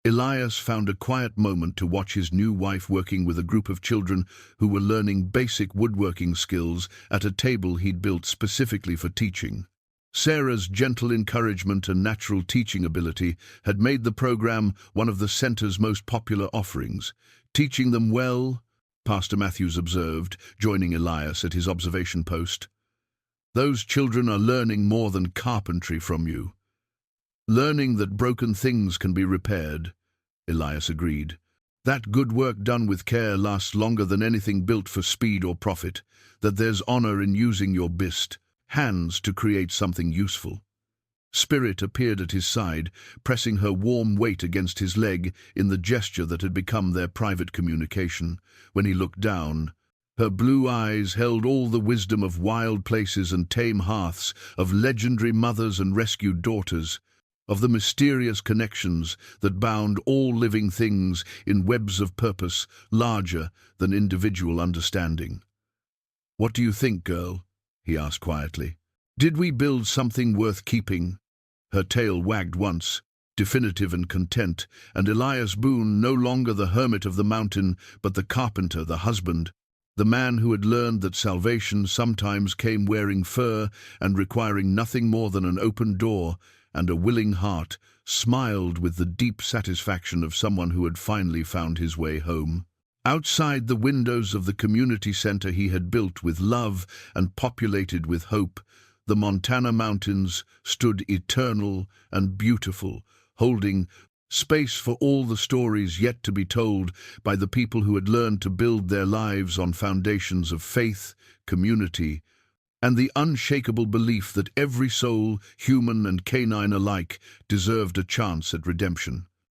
Elias found a quiet moment to watch his new wife working with a group of children who were learning basic woodworking skills at a table he'd built specifically for teaching. Sarah's gentle encouragement and natural teaching ability had made the program one of the center's most popular offerings. "Teaching them well," Pastor Matthews observed, joining Elias at his observation post. "Those children are learning more than carpentry from you. Learning that broken things can be repaired," Elias agreed. "That good work done with care lasts longer than anything built for speed or profit, that there's honor in using your hands to create something useful." Spirit appeared at his side, pressing her warm weight against his leg in the gesture that had become their private communication. When he looked down, her blue eyes held all the wisdom of wild places and tame hearths, of legendary mothers and rescued daughters, of the mysterious connections that bound all living things in webs of purpose larger than individual understanding. "What do you think, girl?" he asked quietly. "Did we build something worth keeping?" Her tail wagged once, definitive and content, and Elias Boone, no longer the hermit of the mountain, but the carpenter, the husband, the man who had learned that salvation sometimes came wearing fur and requiring nothing more than an open door and a willing heart, smiled with the deep satisfaction of someone who had finally found his way home. Outside the windows of the community center he had built with love and populated with hope, the Montana mountains stood eternal and beautiful, holding space for all the stories yet to be told by the people who had learned to build their lives on foundations of faith, community, and the unshakable belief that every soul, human and canine alike, deserved a chance at redemption.